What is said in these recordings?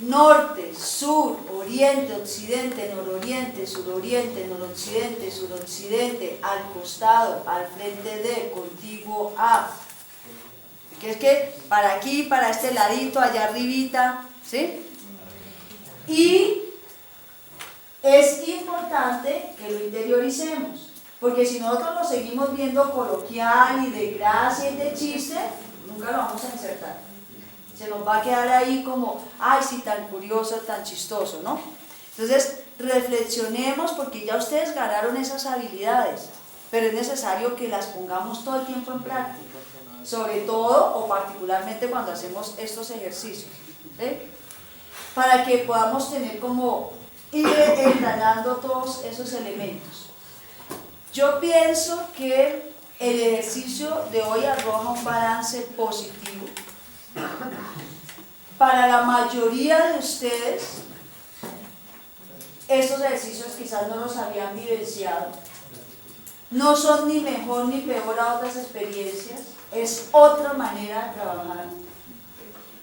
norte, sur, oriente, occidente, nororiente, suroriente, noroccidente, suroccidente, al costado, al frente de, contiguo a. Que es que para aquí, para este ladito, allá arribita, ¿sí? Y es importante que lo interioricemos, porque si nosotros lo seguimos viendo coloquial y de gracia y de chiste, nunca lo vamos a insertar. Se nos va a quedar ahí como, ay, sí, tan curioso, tan chistoso, ¿no? Entonces, reflexionemos, porque ya ustedes ganaron esas habilidades, pero es necesario que las pongamos todo el tiempo en práctica, sobre todo o particularmente cuando hacemos estos ejercicios, ¿sí? Para que podamos tener como ir entrenando todos esos elementos. Yo pienso que el ejercicio de hoy arroja un balance positivo. Para la mayoría de ustedes, estos ejercicios quizás no los habían vivenciado. No son ni mejor ni peor a otras experiencias, es otra manera de trabajar.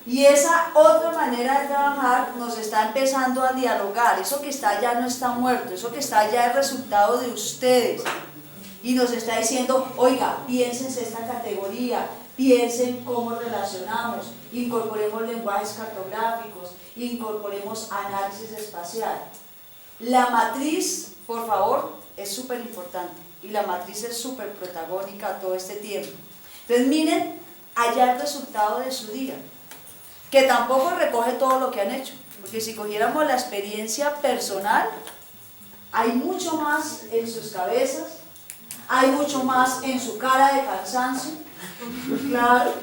Y esa otra manera de trabajar nos está empezando a dialogar. Eso que está allá no está muerto, eso que está allá es resultado de ustedes. Y nos está diciendo, oiga, piénsense esta categoría, piensen cómo relacionamos, incorporemos lenguajes cartográficos, incorporemos análisis espacial. La matriz, por favor, es súper importante y la matriz es súper protagónica todo este tiempo. Entonces miren allá el resultado de su día, que tampoco recoge todo lo que han hecho, porque si cogiéramos la experiencia personal, hay mucho más en sus cabezas, hay mucho más en su cara de cansancio. Claro,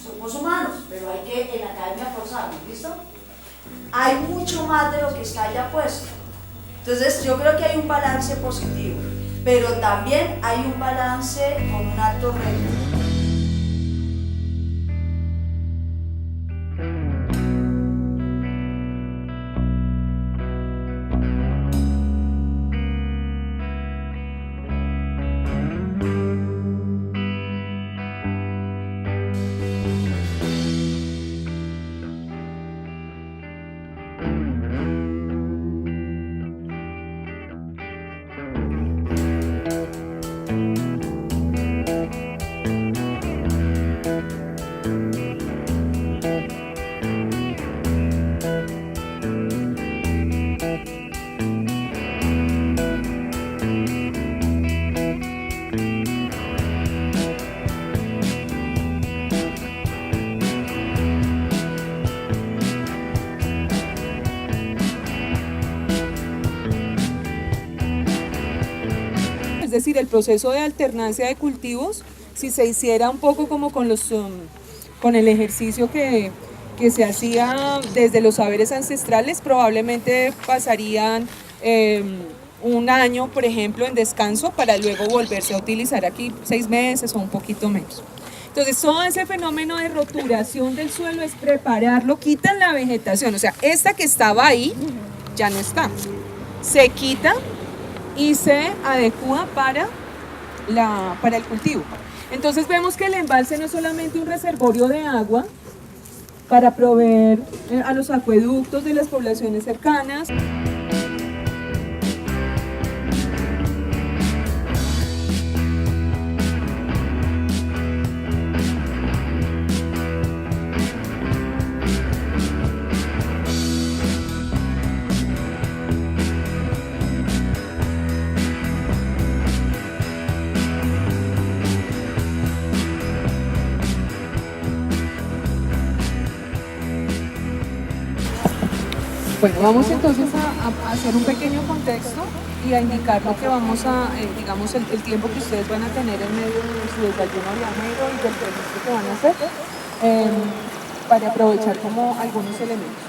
somos humanos, pero hay que en la academia forzarnos, ¿listo? Hay mucho más de lo que está allá puesto. Entonces yo creo que hay un balance positivo, pero también hay un balance con un alto reto. Es decir, el proceso de alternancia de cultivos, si se hiciera un poco como con el ejercicio que se hacía desde los saberes ancestrales, probablemente pasarían un año, por ejemplo, en descanso para luego volverse a utilizar aquí 6 meses o un poquito menos. Entonces, todo ese fenómeno de roturación del suelo es prepararlo, quitan la vegetación, o sea, esta que estaba ahí ya no está, se quita y se adecua para el cultivo. Entonces vemos que el embalse no es solamente un reservorio de agua para proveer a los acueductos de las poblaciones cercanas. Bueno, vamos entonces a hacer un pequeño contexto y a indicar lo que vamos a, digamos, el tiempo que ustedes van a tener en medio de su desayuno viajero y del registro que van a hacer, para aprovechar como algunos elementos.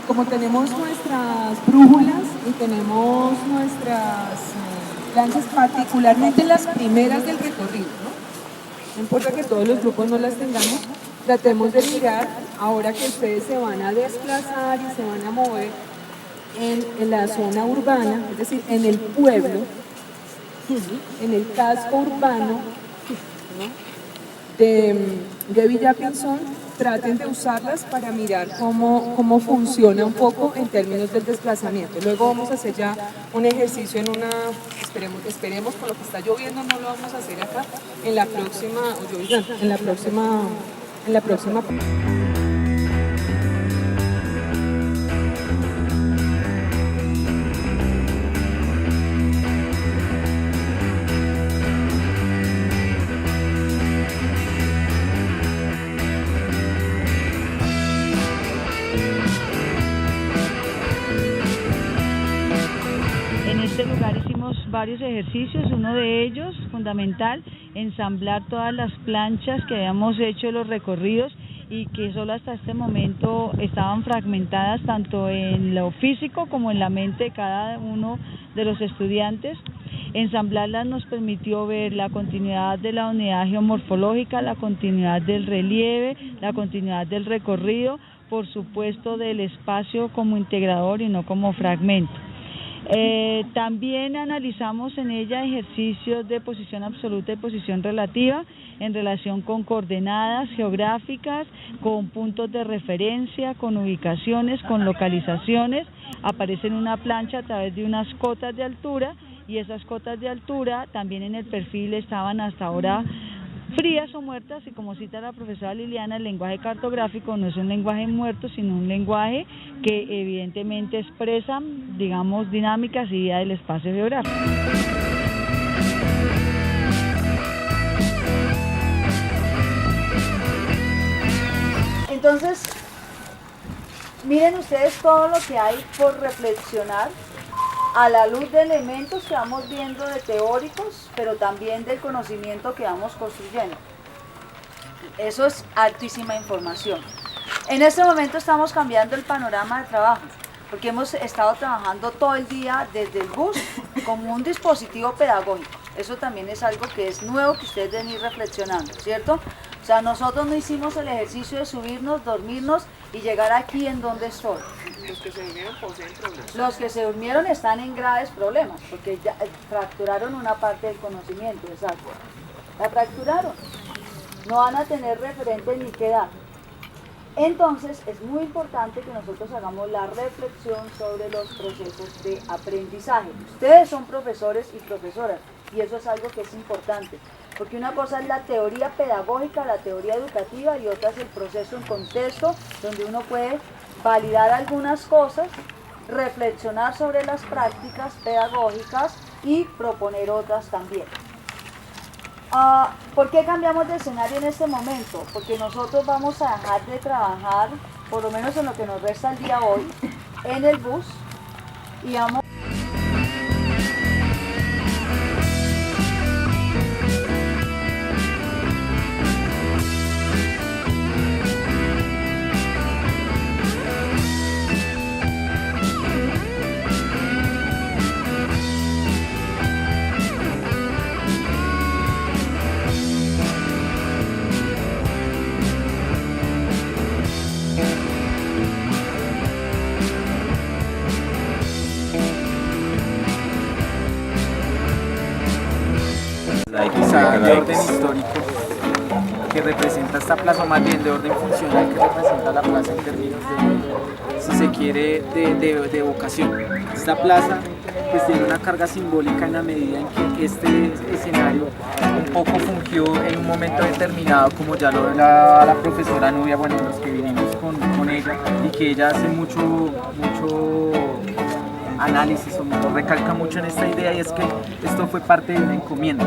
Como tenemos nuestras brújulas y tenemos nuestras planchas, particularmente las primeras del recorrido, ¿no? No importa que todos los grupos no las tengamos, tratemos de mirar, ahora que ustedes se van a desplazar y se van a mover en la zona urbana, es decir, en el pueblo, en el casco urbano, ¿no?, de Villapinzón, traten de usarlas para mirar cómo funciona un poco en términos del desplazamiento. Luego vamos a hacer ya un ejercicio en una, esperemos con lo que está lloviendo, no lo vamos a hacer acá, en la próxima. En este lugar hicimos varios ejercicios, uno de ellos, fundamental, ensamblar todas las planchas que habíamos hecho, los recorridos, y que solo hasta este momento estaban fragmentadas tanto en lo físico como en la mente de cada uno de los estudiantes. Ensamblarlas nos permitió ver la continuidad de la unidad geomorfológica, la continuidad del relieve, la continuidad del recorrido, por supuesto del espacio como integrador y no como fragmento. También analizamos en ella ejercicios de posición absoluta y posición relativa en relación con coordenadas geográficas, con puntos de referencia, con ubicaciones, con localizaciones. Aparece en una plancha a través de unas cotas de altura, y esas cotas de altura también en el perfil estaban hasta ahora frías o muertas, y como cita la profesora Liliana, el lenguaje cartográfico no es un lenguaje muerto, sino un lenguaje que evidentemente expresa, digamos, dinámicas y vida del espacio geográfico. Entonces, miren ustedes todo lo que hay por reflexionar a la luz de elementos que vamos viendo de teóricos, pero también del conocimiento que vamos construyendo. Eso es altísima información. En este momento estamos cambiando el panorama de trabajo, porque hemos estado trabajando todo el día desde el bus como un dispositivo pedagógico. Eso también es algo que es nuevo, que ustedes deben ir reflexionando, ¿cierto? O sea, nosotros no hicimos el ejercicio de subirnos, dormirnos y llegar aquí en donde estoy. Los que se durmieron poseen problemas. Los que se durmieron están en graves problemas, porque ya fracturaron una parte del conocimiento, exacto. La fracturaron. No van a tener referente ni qué dar. Entonces, es muy importante que nosotros hagamos la reflexión sobre los procesos de aprendizaje. Ustedes son profesores y profesoras, y eso es algo que es importante, porque una cosa es la teoría pedagógica, la teoría educativa, y otra es el proceso en contexto, donde uno puede validar algunas cosas, reflexionar sobre las prácticas pedagógicas y proponer otras también. ¿Por qué cambiamos de escenario en este momento? Porque nosotros vamos a dejar de trabajar, por lo menos en lo que nos resta el día hoy, en el bus, y vamos... De orden histórico que representa esta plaza, o más bien de orden funcional que representa la plaza en términos de, si se quiere, de vocación. Esta plaza pues tiene una carga simbólica en la medida en que este escenario un poco fungió en un momento determinado, como ya lo hablaba la profesora Nubia, bueno, los que vinimos con ella, y que ella hace mucho análisis o recalca mucho en esta idea, y es que esto fue parte de una encomienda.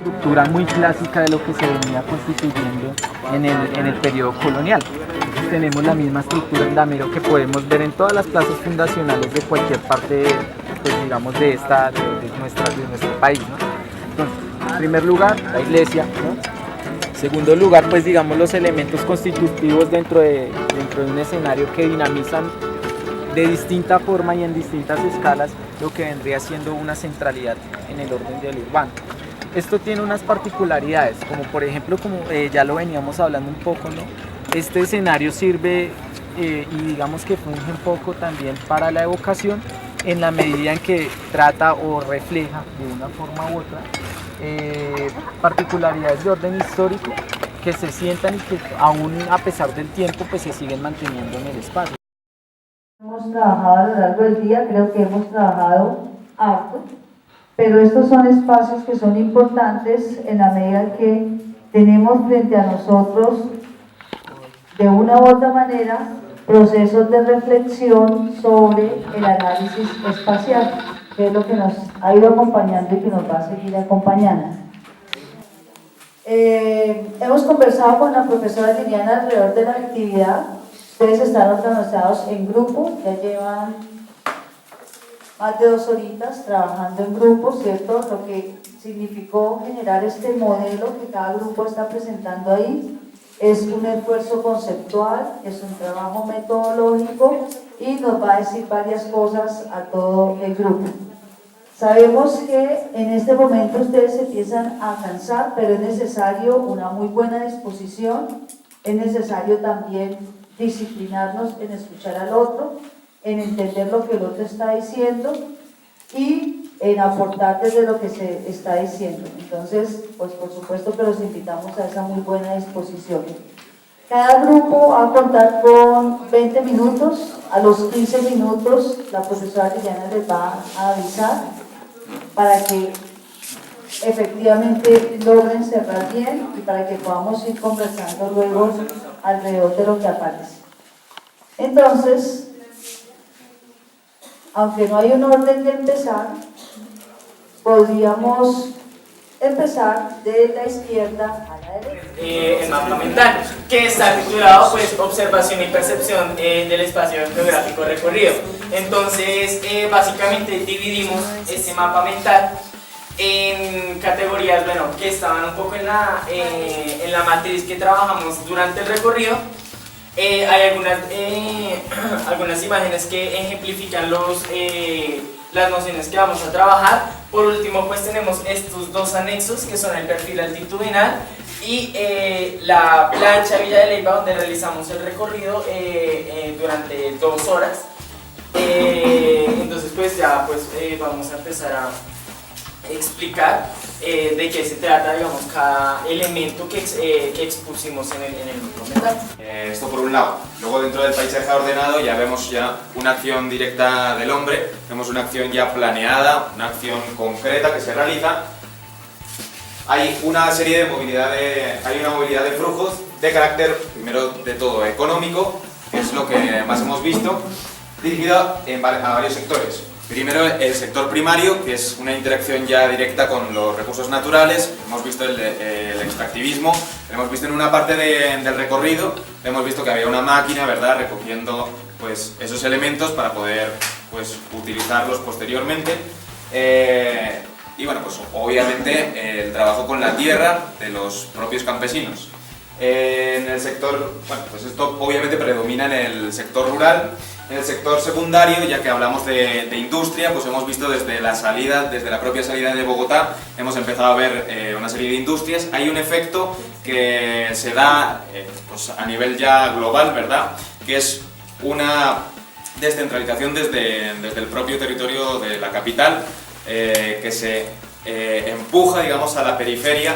Estructura muy clásica de lo que se venía constituyendo en el periodo colonial. Entonces tenemos la misma estructura en damero que podemos ver en todas las plazas fundacionales de cualquier parte, pues digamos, de nuestro país, ¿no? Entonces, en primer lugar, la iglesia, ¿no? Segundo lugar, pues digamos, los elementos constitutivos dentro de un escenario que dinamizan de distinta forma y en distintas escalas lo que vendría siendo una centralidad en el orden del urbano. Esto tiene unas particularidades, como por ejemplo, como ya lo veníamos hablando un poco, ¿no? Este escenario sirve y digamos que funge un poco también para la evocación, en la medida en que trata o refleja de una forma u otra particularidades de orden histórico que se sientan y que aún a pesar del tiempo pues se siguen manteniendo en el espacio. Hemos trabajado a lo largo del día, creo que hemos trabajado harto, pero estos son espacios que son importantes en la medida que tenemos frente a nosotros, de una u otra manera, procesos de reflexión sobre el análisis espacial, que es lo que nos ha ido acompañando y que nos va a seguir acompañando. Hemos conversado con la profesora Liliana alrededor de la actividad. Ustedes están organizados en grupo, ya llevan más de 2 horitas trabajando en grupo, ¿cierto? Lo que significó generar este modelo que cada grupo está presentando ahí es un esfuerzo conceptual, es un trabajo metodológico y nos va a decir varias cosas a todo el grupo. Sabemos que en este momento ustedes se empiezan a cansar, pero es necesario una muy buena disposición, es necesario también disciplinarnos en escuchar al otro, en entender lo que el otro está diciendo y en aportar desde lo que se está diciendo. Entonces, pues por supuesto que los invitamos a esa muy buena disposición. Cada grupo va a contar con 20 minutos, a los 15 minutos la profesora Liliana les va a avisar para que efectivamente logren cerrar bien y para que podamos ir conversando luego alrededor de lo que aparece. Entonces, aunque no hay un orden de empezar, podríamos empezar de la izquierda a la derecha. El mapa mental, que está titulado pues observación y percepción del espacio geográfico recorrido. Entonces básicamente dividimos este mapa mental en categorías, bueno, que estaban un poco en la matriz que trabajamos durante el recorrido. Hay algunas imágenes que ejemplifican las nociones que vamos a trabajar. Por último, pues tenemos estos 2 anexos que son el perfil altitudinal y la plancha Villa de Leyva, donde realizamos el recorrido durante 2 horas. Entonces pues ya vamos a empezar a explicar de qué se trata, digamos, cada elemento que expusimos en el documental. Esto por un lado. Luego dentro del paisaje ordenado ya vemos una acción directa del hombre, vemos una acción ya planeada, una acción concreta que se realiza. Hay una serie de hay una movilidad de flujos de carácter, primero de todo, económico, que es lo que más hemos visto, dirigido a varios sectores. Primero el sector primario, que es una interacción ya directa con los recursos naturales. Hemos visto el extractivismo, hemos visto en una parte del recorrido, hemos visto que había una máquina, ¿verdad?, recogiendo pues, esos elementos para poder pues, utilizarlos posteriormente. Y bueno, pues obviamente el trabajo con la tierra de los propios campesinos. En el sector, bueno, pues esto obviamente predomina en el sector rural. En el sector secundario, ya que hablamos de industria, pues hemos visto desde la propia salida de Bogotá, hemos empezado a ver una serie de industrias. Hay un efecto que se da pues a nivel ya global, ¿verdad?, que es una descentralización desde el propio territorio de la capital, que se empuja, digamos, a la periferia.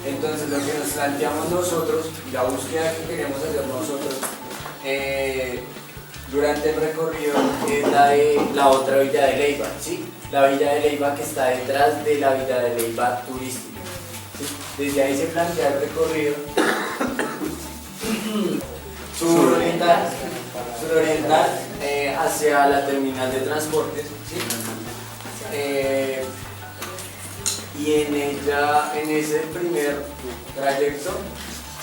Entonces lo que nos planteamos nosotros, y la búsqueda que queremos hacer nosotros durante el recorrido, es la de la otra Villa de Leyva, ¿sí? La Villa de Leyva que está detrás de la Villa de Leyva turística, ¿sí? Desde ahí se plantea el recorrido suroriental hacia la terminal de transportes, ¿sí? Y en ese primer trayecto,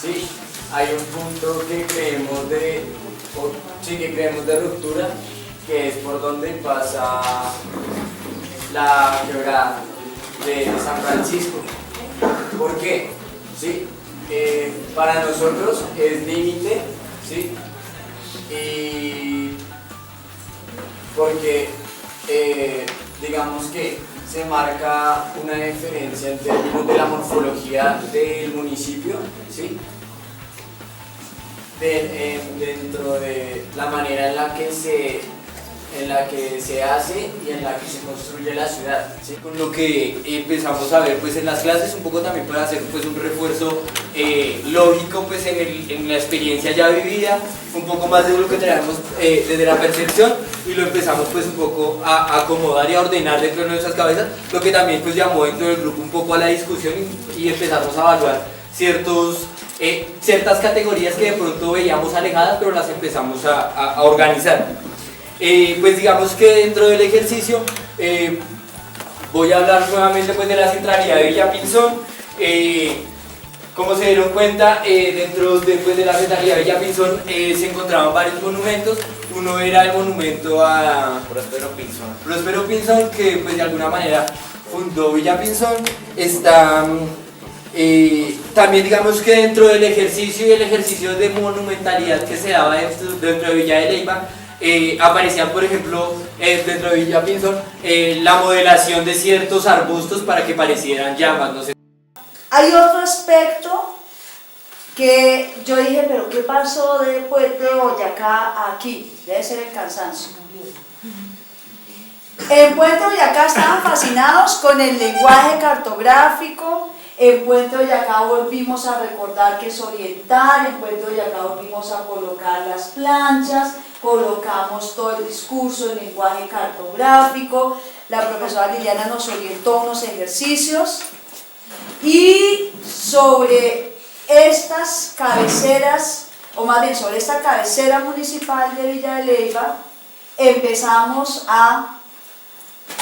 ¿sí?, hay un punto que creemos de ruptura, que es por donde pasa la quebrada de San Francisco. ¿Por qué? ¿Sí? Para nosotros es límite, ¿sí? Y porque digamos que se marca una diferencia en términos de la morfología del municipio, ¿sí?, dentro de la manera en la que se en la que se hace y en la que se construye la ciudad, ¿sí? Con lo que empezamos a ver pues en las clases, un poco también para hacer pues un refuerzo lógico pues en la experiencia ya vivida, un poco más de lo que traemos desde la percepción, y lo empezamos pues un poco a acomodar y a ordenar dentro de nuestras cabezas, lo que también pues llamó dentro del grupo un poco a la discusión y empezamos a evaluar ciertas categorías que de pronto veíamos alejadas, pero las empezamos a organizar. Pues digamos que dentro del ejercicio voy a hablar nuevamente pues de la centralidad de Villapinzón. Como se dieron cuenta, dentro de la centralidad de Villapinzón se encontraban varios monumentos. Uno era el monumento a Próspero Pinzón, que pues de alguna manera fundó Villapinzón. También digamos que dentro del ejercicio y el ejercicio de monumentalidad que se daba dentro de Villa de Leyva, aparecían por ejemplo dentro de Villapinzón la modelación de ciertos arbustos para que parecieran llamas, no sé. Hay otro aspecto que yo dije, pero ¿qué pasó de Puente de Boyacá a aquí? Debe ser el cansancio. En Puente de Boyacá estaban fascinados con el lenguaje cartográfico. En Puente de Boyacá volvimos a recordar que es oriental, en Puente de Boyacá volvimos a colocar las planchas, colocamos todo el discurso en lenguaje cartográfico, la profesora Liliana nos orientó unos ejercicios y sobre estas cabeceras, o más bien sobre esta cabecera municipal de Villa de Leyva, empezamos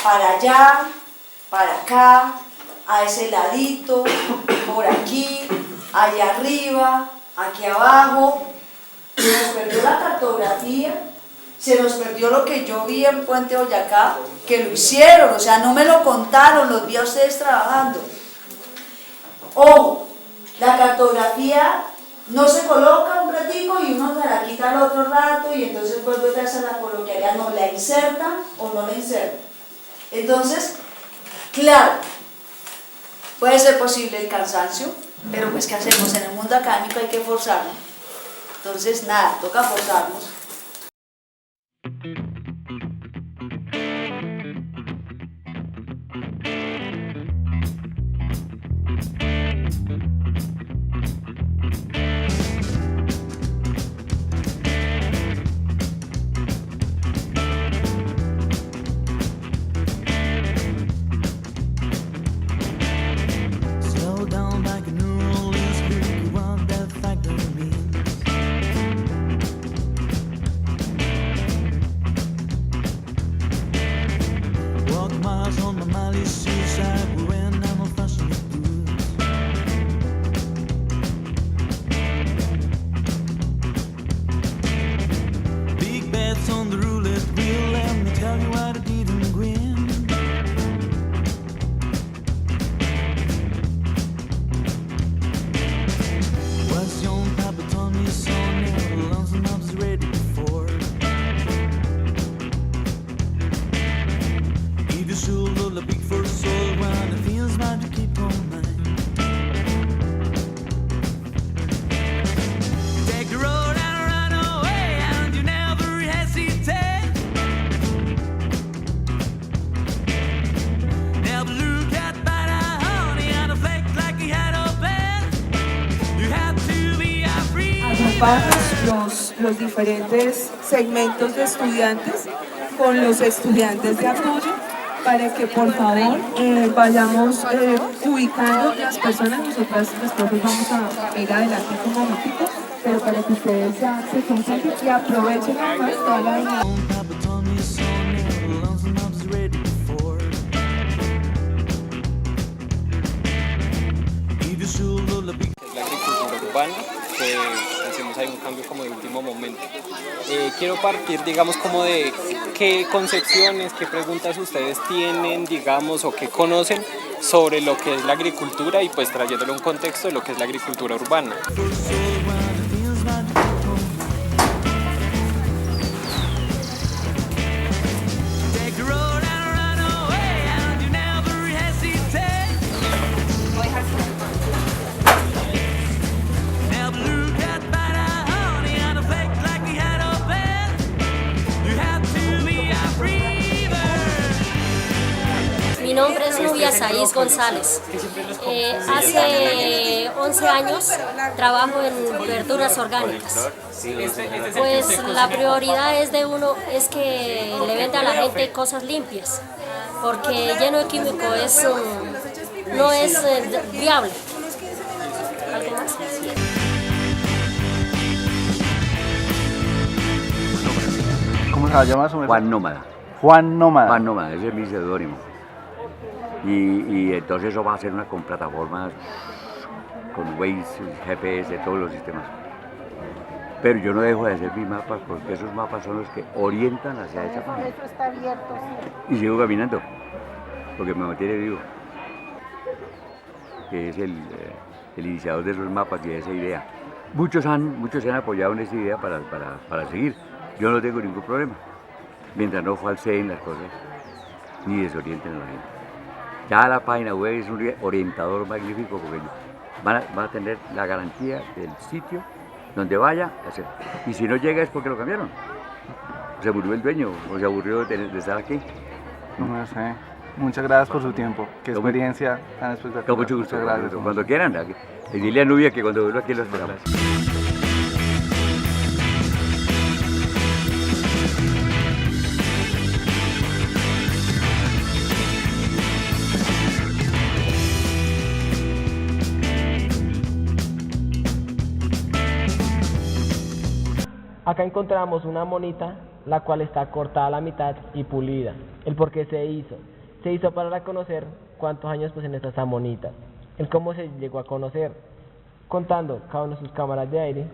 para allá, para acá, a ese ladito, por aquí, allá arriba, aquí abajo. Se nos perdió la cartografía, se nos perdió lo que yo vi en Puente Boyacá, que lo hicieron, o sea, no me lo contaron, los vi a ustedes trabajando. Ojo, la cartografía no se coloca un ratico y uno se la quita al otro rato y entonces vuelve otra vez a la coloquialidad, no la insertan o no la insertan. Entonces, claro, puede ser posible el cansancio, pero pues ¿qué hacemos? En el mundo académico hay que forzarnos. Entonces, nada, toca forzarnos. Los diferentes segmentos de estudiantes con los estudiantes de apoyo para que por favor vayamos ubicando las personas. Nosotras los profes vamos a ir adelante un momentito, pero para que ustedes ya se concentren y aprovechen además toda la dinámica. La agricultura urbana, que hacemos ahí un cambio como de último momento. Quiero partir, digamos, como de qué concepciones, qué preguntas ustedes tienen, digamos, o qué conocen sobre lo que es la agricultura y pues trayéndole un contexto de lo que es la agricultura urbana. nombre es Nubia Saiz González. Hace 11 años trabajo en verduras orgánicas. Pues la prioridad es de uno es que le venda a la gente cosas limpias, porque lleno de químicos no es viable. ¿Algo más? ¿Cómo se va a llamar su Juan Nómada. Juan Nómada. Juan Nómada, ese es mi seudónimo. Y entonces eso va a ser con plataformas, con Waze, GPS, todos los sistemas. Pero yo no dejo de hacer mis mapas porque esos mapas son los que orientan hacia esa página. Eso está abierto, sí. Y sigo caminando, porque me mantiene vivo. Que es el iniciador de esos mapas y de esa idea. Muchos se han apoyado en esa idea para seguir. Yo no tengo ningún problema, mientras no falseen las cosas ni desorienten a la gente. Ya la página web es un orientador magnífico porque va a tener la garantía del sitio donde vaya a hacer. Y si no llega es porque lo cambiaron. Se murió el dueño o se aburrió de estar aquí. No sé. Muchas gracias por su tiempo. Qué experiencia tan espectacular. Con mucho gusto. Muchas gracias. Cuando quieran. Dile a Nubia que cuando vuelva aquí lo esperamos. Acá encontramos una monita, la cual está cortada a la mitad y pulida. ¿El por qué se hizo? Se hizo para reconocer cuántos años poseen estas amonitas. El cómo se llegó a conocer, contando cada una de sus cámaras de aire,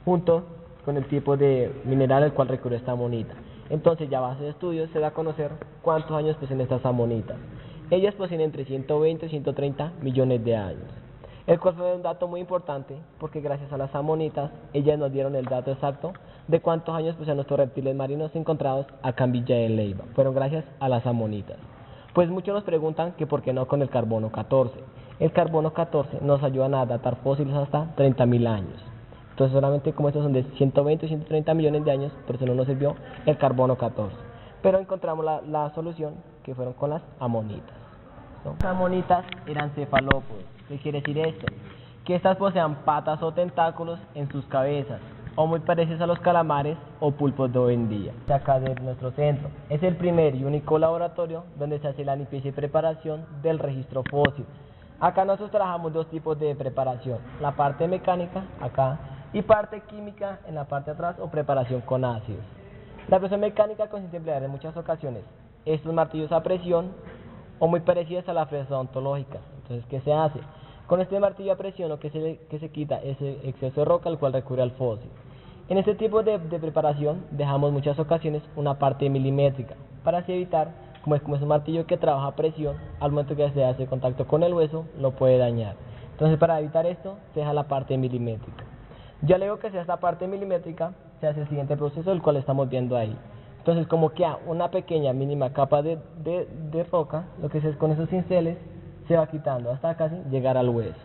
junto con el tipo de mineral al cual recurre esta amonita. Entonces, ya a base de estudios, se da a conocer cuántos años poseen estas amonitas. Ellas poseen entre 120 y 130 millones de años. El cual fue un dato muy importante, porque gracias a las amonitas, ellas nos dieron el dato exacto de cuántos años poseen nuestros reptiles marinos encontrados acá en Villa de Leyva. Fueron gracias a las amonitas. Pues muchos nos preguntan que por qué no con el carbono 14. El carbono 14 nos ayuda a datar fósiles hasta 30.000 años. Entonces solamente como estos son de 120 y 130 millones de años, por eso no nos sirvió el carbono 14. Pero encontramos la solución, que fueron con las amonitas. Las amonitas eran cefalópodos. ¿Qué quiere decir esto? Que estas posean patas o tentáculos en sus cabezas, o muy parecidos a los calamares o pulpos de hoy en día. Acá de nuestro centro es el primer y único laboratorio donde se hace la limpieza y preparación del registro fósil. Acá nosotros trabajamos dos tipos de preparación, la parte mecánica acá y parte química en la parte de atrás o preparación con ácidos. La presión mecánica consiste en emplear en muchas ocasiones estos martillos a presión o muy parecidas a la fresa odontológica. Entonces, ¿qué se hace? Con este martillo a presión lo que se quita es el exceso de roca al cual recurre al fósil. En este tipo de preparación dejamos muchas ocasiones una parte milimétrica para así evitar, como es un martillo que trabaja a presión, al momento que se hace contacto con el hueso lo puede dañar. Entonces, para evitar esto se deja la parte milimétrica. Ya luego que se hace esta parte milimétrica se hace el siguiente proceso, el cual estamos viendo ahí. Entonces, como queda una pequeña mínima capa de roca, lo que se hace con esos cinceles se va quitando hasta casi llegar al hueso.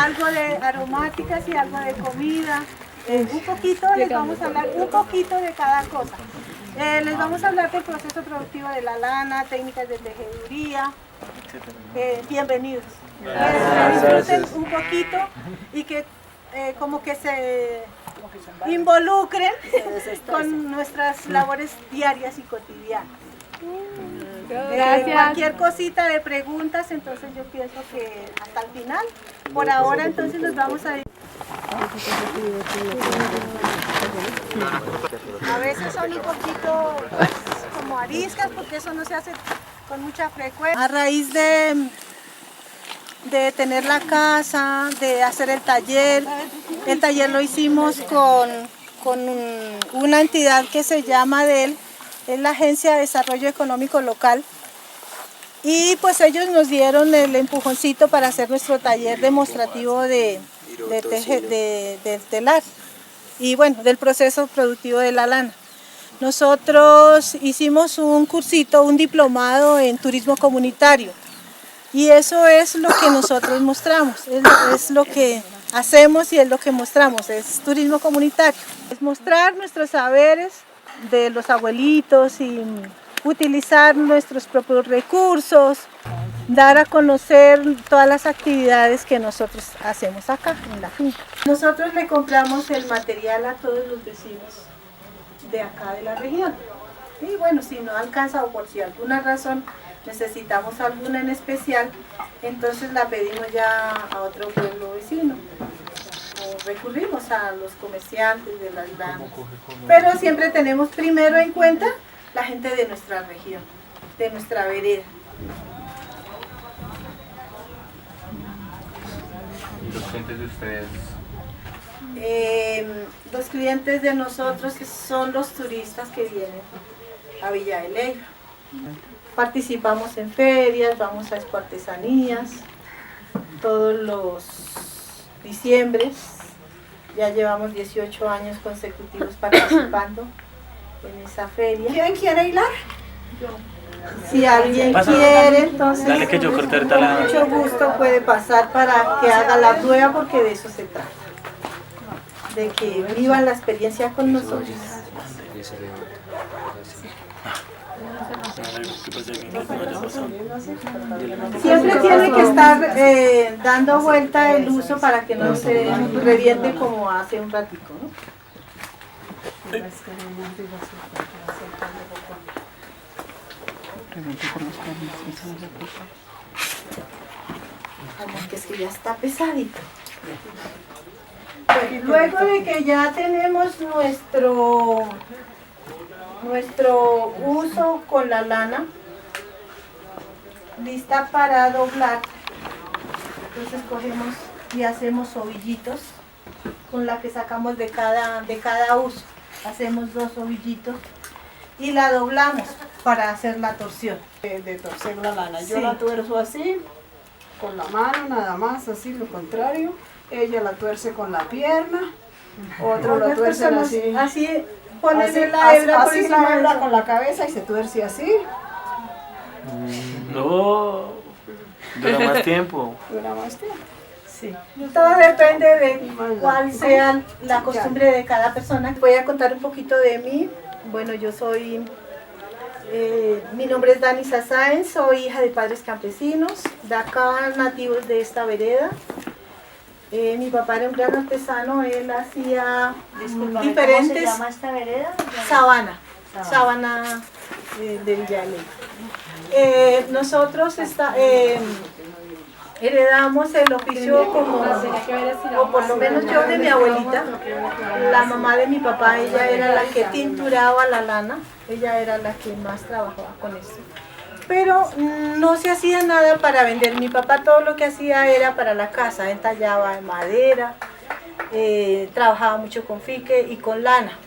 algo de aromáticas y algo de comida. Un poquito, les vamos a hablar un poquito de cada cosa. Les vamos a hablar del proceso productivo de la lana, técnicas de tejeduría. Bienvenidos. Disfruten un poquito y que como que se involucren con nuestras labores diarias y cotidianas. Cualquier cosita de preguntas, entonces yo pienso que hasta el final. Por ahora entonces nos vamos a ir. A veces son un poquito como ariscas porque eso no se hace con mucha frecuencia. A raíz de tener la casa, de hacer el taller lo hicimos con una entidad que se llama ADEL, es la Agencia de Desarrollo Económico Local, y pues ellos nos dieron el empujoncito para hacer nuestro taller demostrativo del telar y bueno, del proceso productivo de la lana. Nosotros hicimos un cursito, un diplomado en turismo comunitario, y eso es lo que nosotros mostramos, es lo que hacemos y es lo que mostramos, es turismo comunitario. Es mostrar nuestros saberes de los abuelitos y utilizar nuestros propios recursos, dar a conocer todas las actividades que nosotros hacemos acá en la finca. Nosotros le compramos el material a todos los vecinos de acá de la región. Y bueno, si no alcanza o por si alguna razón necesitamos alguna en especial, entonces la pedimos ya a otro pueblo vecino. O recurrimos a los comerciantes de las lanas. Pero siempre tenemos primero en cuenta la gente de nuestra región, de nuestra vereda. ¿Y los clientes de ustedes? Los clientes de nosotros son los turistas que vienen a Villa de Leyva. Participamos en ferias, vamos a Expo Artesanías, todos los diciembres. Ya llevamos 18 años consecutivos participando en esa feria. ¿Quién quiere hilar? Si alguien quiere, entonces dale que yo corté con mucho gusto puede pasar para que haga la prueba, porque de eso se trata. De que vivan la experiencia con nosotros. Siempre tiene que estar dando vuelta el uso para que no se reviente como hace un ratico, ¿no? Como que es que ya está pesadito. Bueno, luego de que ya tenemos nuestro uso con la lana lista para doblar, entonces cogemos y hacemos ovillitos con la que sacamos de cada uso. Hacemos 2 ovillitos y la doblamos para hacer la torsión. De torcer la lana, yo Sí. la tuerzo así, con la mano nada más, así lo contrario. Ella la tuerce con la pierna, otro lo tuerce así. Así ponen la hebra por así encima la hebra de con la cabeza y se tuerce así. No, dura más tiempo. Dura más tiempo. Sí. Todo depende de cuál sea la costumbre de cada persona. Voy a contar un poquito de mí. Bueno, yo soy, mi nombre es Dani Sáenz, soy hija de padres campesinos, de acá nativos de esta vereda. Mi papá era un gran artesano, él hacía diferentes... ¿Cómo se llama esta vereda? Sabana de Villa de Leyva. Nosotros heredamos el oficio como, o por lo menos yo de mi abuelita, la mamá de mi papá, ella era la que tinturaba la lana, ella era la que más trabajaba con esto. Pero no se hacía nada para vender. Mi papá todo lo que hacía era para la casa, entallaba en madera, trabajaba mucho con fique y con lana.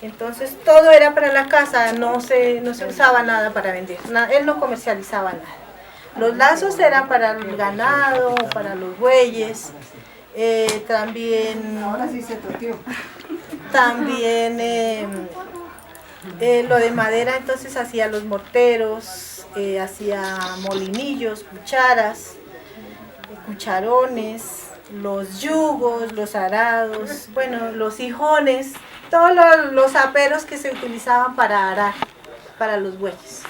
Entonces todo era para la casa, no se usaba nada para vender, él no comercializaba nada. Los lazos eran para el ganado, para los bueyes, también... Ahora sí se toteó. También lo de madera, entonces hacía los morteros, hacía molinillos, cucharas, cucharones, los yugos, los arados, bueno, los hijones, todos los aperos que se utilizaban para arar, para los bueyes.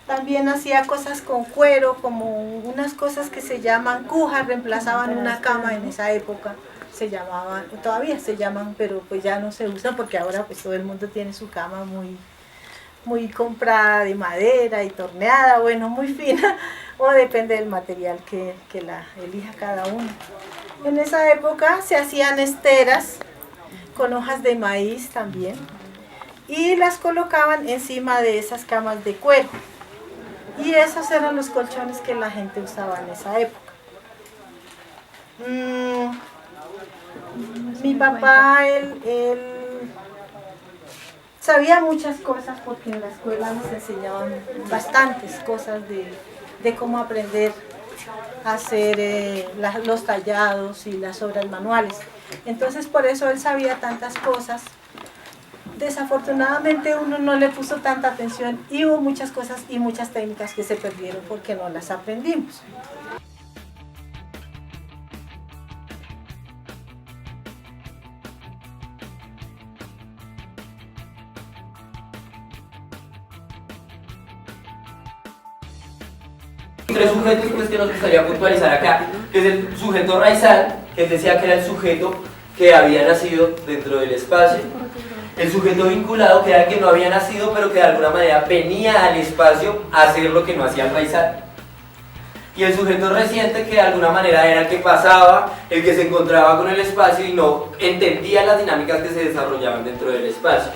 También hacía cosas con cuero, como unas cosas que se llaman cujas, reemplazaban una cama en esa época, se llamaban, todavía se llaman, pero pues ya no se usan porque ahora pues todo el mundo tiene su cama muy comprada de madera y torneada, bueno, muy fina, o depende del material que la elija cada uno. En esa época se hacían esteras con hojas de maíz también y las colocaban encima de esas camas de cuero. Y esos eran los colchones que la gente usaba en esa época. Mi papá, él sabía muchas cosas porque en la escuela nos enseñaban bastantes cosas de cómo aprender a hacer los tallados y las obras manuales. Entonces por eso él sabía tantas cosas. Desafortunadamente uno no le puso tanta atención y hubo muchas cosas y muchas técnicas que se perdieron porque no las aprendimos. Tres sujetos pues, que nos gustaría puntualizar acá, que es el sujeto raizal, que él decía que era el sujeto que había nacido dentro del espacio, el sujeto vinculado, que era el que no había nacido pero que de alguna manera venía al espacio a hacer lo que no hacía el raizal, y el sujeto reciente, que de alguna manera era el que pasaba, el que se encontraba con el espacio y no entendía las dinámicas que se desarrollaban dentro del espacio.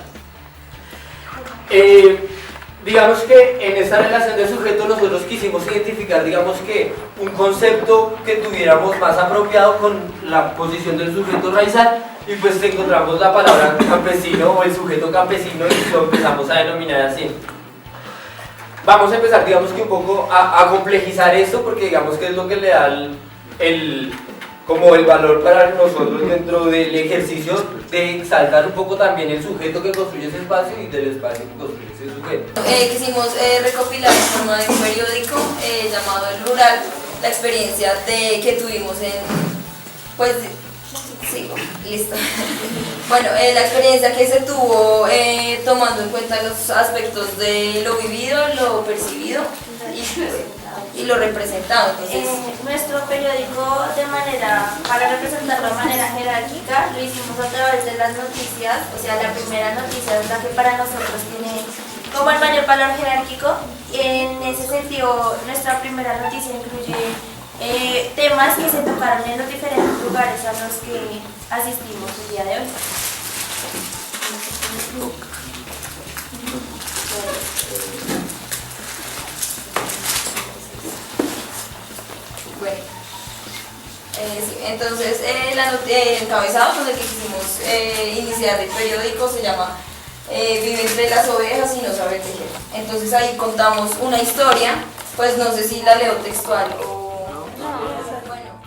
Digamos que en esta relación de sujeto nosotros quisimos identificar, digamos que un concepto que tuviéramos más apropiado con la posición del sujeto raizal, y pues encontramos la palabra campesino o el sujeto campesino y lo empezamos a denominar así. Vamos a empezar, digamos que un poco a complejizar esto, porque digamos que es lo que le da como el valor para nosotros dentro del ejercicio de exaltar un poco también el sujeto que construye ese espacio y del espacio que construye ese sujeto. Quisimos recopilar en forma de un periódico llamado El Rural la experiencia que tuvimos pues, sigo, listo. Bueno, la experiencia que se tuvo tomando en cuenta los aspectos de lo vivido, lo percibido y lo representado. Entonces, nuestro periódico para representarlo de manera jerárquica lo hicimos a través de las noticias, o sea, la primera noticia es la que para nosotros tiene como el mayor valor jerárquico. En ese sentido, nuestra primera noticia incluye temas que se tocaron en los diferentes lugares a los que asistimos el día de hoy. Bueno, sí, entonces el encabezado con el que quisimos iniciar el periódico se llama Vive entre las ovejas y no sabe tejer. Entonces ahí contamos una historia, pues no sé si la leo textual o... Bueno.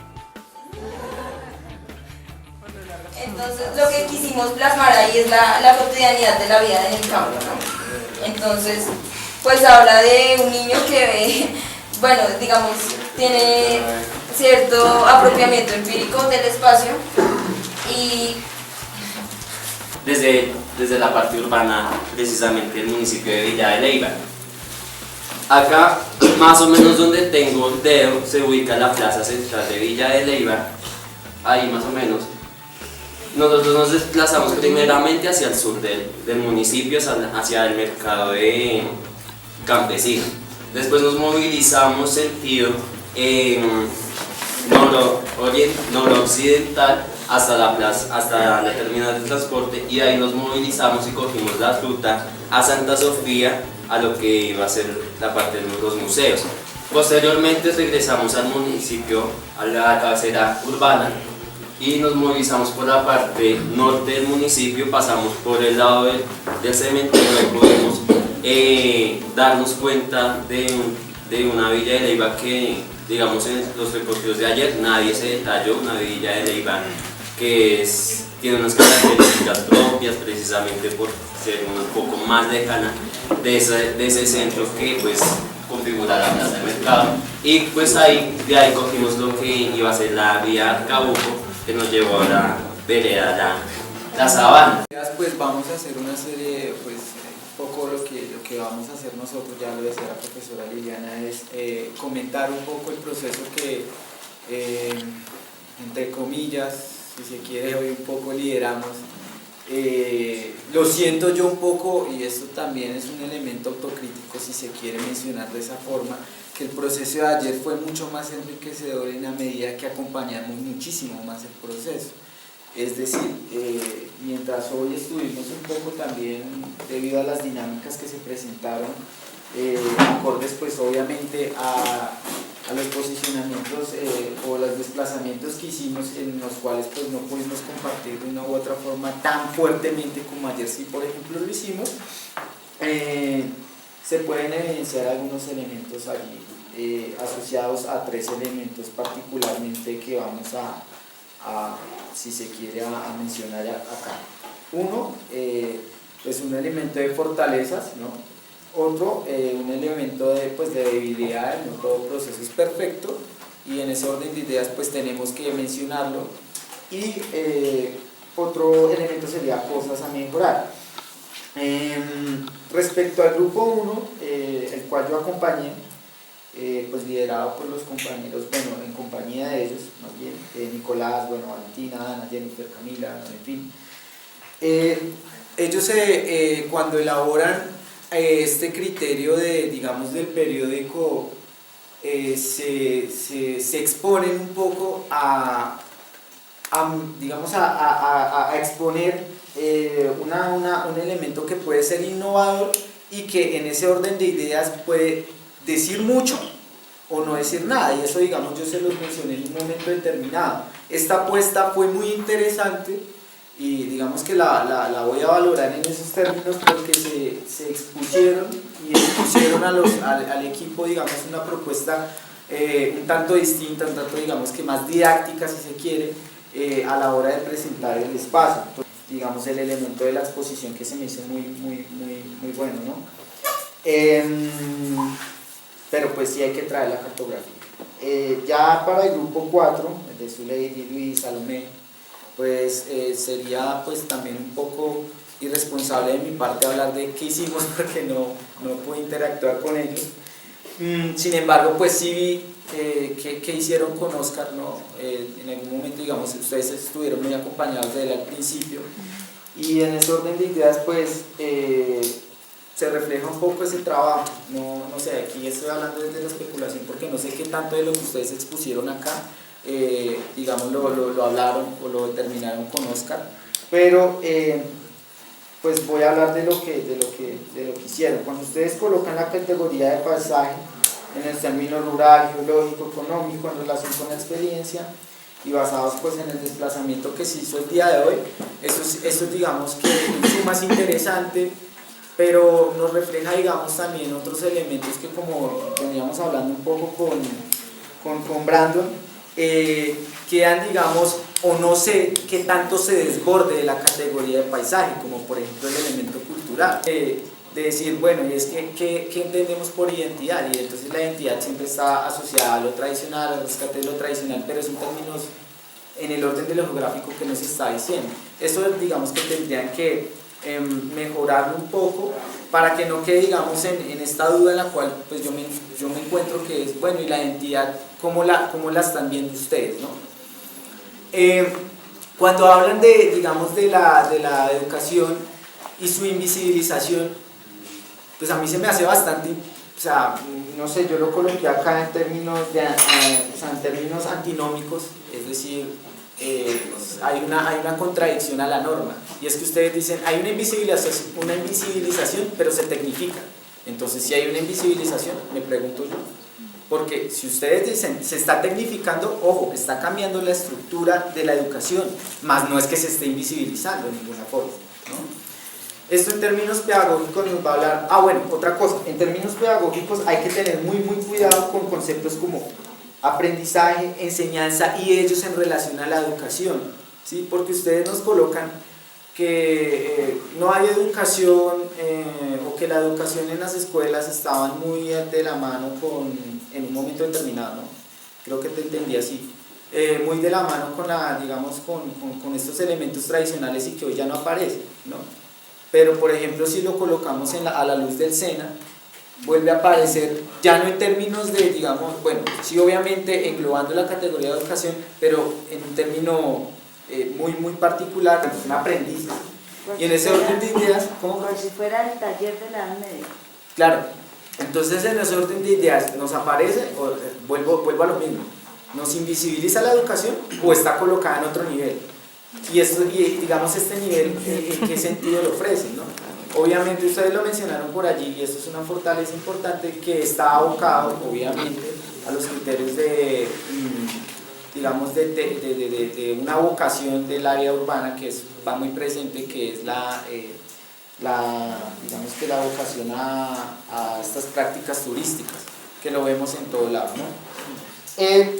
Entonces lo que quisimos plasmar ahí es la cotidianidad de la vida en el campo, ¿no? Entonces, pues habla de un niño que ve, bueno, digamos, tiene cierto apropiamiento empírico del espacio y... Desde la parte urbana, precisamente el municipio de Villa de Leyva. Acá, más o menos donde tengo el dedo, se ubica la plaza central de Villa de Leyva, ahí más o menos. Nosotros nos desplazamos primeramente hacia el sur del municipio, hacia el mercado de campesino. Después nos movilizamos sentido noroccidental hasta la plaza, hasta la terminal de transporte, y ahí nos movilizamos y cogimos la ruta a Santa Sofía, a lo que iba a ser la parte de los museos. Posteriormente regresamos al municipio, a la cabecera urbana, y nos movilizamos por la parte norte del municipio, pasamos por el lado del cementerio y podemos darnos cuenta de una Villa de Leyva que, digamos, en los recorridos de ayer nadie se detalló, una Villa de Leyva que tiene unas características propias precisamente por ser un poco más lejana de ese centro que pues configurar la plaza de mercado y pues ahí, de ahí cogimos lo que iba a ser la vía Arcabuco que nos llevó a la vereda la Sabana. Pues vamos a hacer una serie, pues un poco lo que vamos a hacer nosotros, ya lo decía la profesora Liliana, es comentar un poco el proceso que entre comillas, si se quiere, hoy un poco lideramos. Lo siento yo un poco, y esto también es un elemento autocrítico si se quiere mencionar de esa forma, que el proceso de ayer fue mucho más enriquecedor en la medida que acompañamos muchísimo más el proceso. Es decir, mientras hoy estuvimos un poco también debido a las dinámicas que se presentaron, acordes pues obviamente a los posicionamientos o los desplazamientos que hicimos, en los cuales pues no pudimos compartir de una u otra forma tan fuertemente como ayer sí por ejemplo lo hicimos, se pueden evidenciar algunos elementos allí asociados a 3 elementos particularmente que vamos a si se quiere a mencionar acá. Uno, pues un elemento de fortalezas, ¿no? Otro, un elemento de debilidad, no todo proceso es perfecto, y en ese orden de ideas pues tenemos que mencionarlo. Y otro elemento sería cosas a mejorar. Respecto al grupo 1, el cual yo acompañé, pues liderado por los compañeros, bueno, en compañía de ellos, más bien, Nicolás, bueno, Valentina, Ana, Jennifer, Camila, en fin. Ellos cuando elaboran este criterio de, digamos, del periódico, se exponen un poco digamos, a exponer un elemento que puede ser innovador y que en ese orden de ideas puede decir mucho o no decir nada, y eso, digamos, yo se los mencioné en un momento determinado. Esta apuesta fue muy interesante y digamos que la voy a valorar en esos términos porque se expusieron y expusieron al equipo, digamos, una propuesta un tanto distinta, un tanto, digamos, que más didáctica, si se quiere, a la hora de presentar el espacio. Entonces, digamos, el elemento de la exposición que se me hizo muy bueno, ¿no? Pero pues sí hay que traer la cartografía. Ya para el grupo 4, el de Zuleidi, Luis, Salomé, pues sería pues también un poco irresponsable de mi parte hablar de qué hicimos porque no pude interactuar con ellos. Sin embargo, pues sí vi qué hicieron con Oscar, ¿no? En algún momento, digamos, ustedes estuvieron muy acompañados de él al principio, y en ese orden de ideas pues se refleja un poco ese trabajo. No sé, aquí estoy hablando desde la especulación porque no sé qué tanto de lo que ustedes expusieron acá digamos lo hablaron o lo determinaron con Oscar, pero pues voy a hablar de lo que hicieron. Cuando ustedes colocan la categoría de paisaje en el término rural, geológico, económico, en relación con la experiencia y basados pues en el desplazamiento que se hizo el día de hoy, esto digamos que en suma es interesante, pero nos refleja, digamos, también otros elementos que, como veníamos hablando un poco con Brandon, quedan, digamos, o no sé qué tanto se desborde de la categoría de paisaje, como por ejemplo el elemento cultural, de decir, bueno, y es que ¿qué entendemos por identidad? Y entonces la identidad siempre está asociada a lo tradicional, al rescate de lo tradicional, pero son términos en el orden de lo geográfico que nos está diciendo. Eso, digamos, que tendrían que mejorarlo un poco para que no quede, digamos, en esta duda en la cual pues yo me encuentro, que es, bueno, y la identidad, ¿cómo la están viendo ustedes, no? Cuando hablan digamos, de la educación y su invisibilización, pues a mí se me hace bastante, o sea, no sé, yo lo coloqué acá en términos en términos antinómicos, es decir, hay una contradicción a la norma, y es que ustedes dicen hay una invisibilización pero se tecnifica. Entonces, si hay una invisibilización, me pregunto yo, porque si ustedes dicen se está tecnificando, ojo, está cambiando la estructura de la educación, más no es que se esté invisibilizando de ninguna forma, ¿no? Esto en términos pedagógicos nos va a hablar, bueno, otra cosa, en términos pedagógicos hay que tener muy cuidado con conceptos como aprendizaje, enseñanza y ellos en relación a la educación, ¿sí? Porque ustedes nos colocan que no hay educación o o que la educación en las escuelas estaban muy de la mano en un momento determinado, ¿no? Creo que te entendí así. Muy de la mano con, con estos elementos tradicionales y que hoy ya no aparecen, ¿no? Pero por ejemplo, si lo colocamos a la luz del SENA, vuelve a aparecer, ya no en términos de, digamos, bueno, sí obviamente englobando la categoría de educación, pero en un término muy particular, un aprendiz. Y en ese orden de ideas, ¿cómo? Como si fuera el taller de la Edad Media. Claro, entonces en ese orden de ideas nos aparece, vuelvo a lo mismo, nos invisibiliza la educación o está colocada en otro nivel. Y digamos este nivel, ¿en qué sentido lo ofrecen, no? Obviamente ustedes lo mencionaron por allí y esto es una fortaleza importante que está abocado obviamente a los criterios de, digamos, de una vocación del área urbana que va muy presente, que es digamos que la vocación a estas prácticas turísticas, que lo vemos en todo lado, ¿no?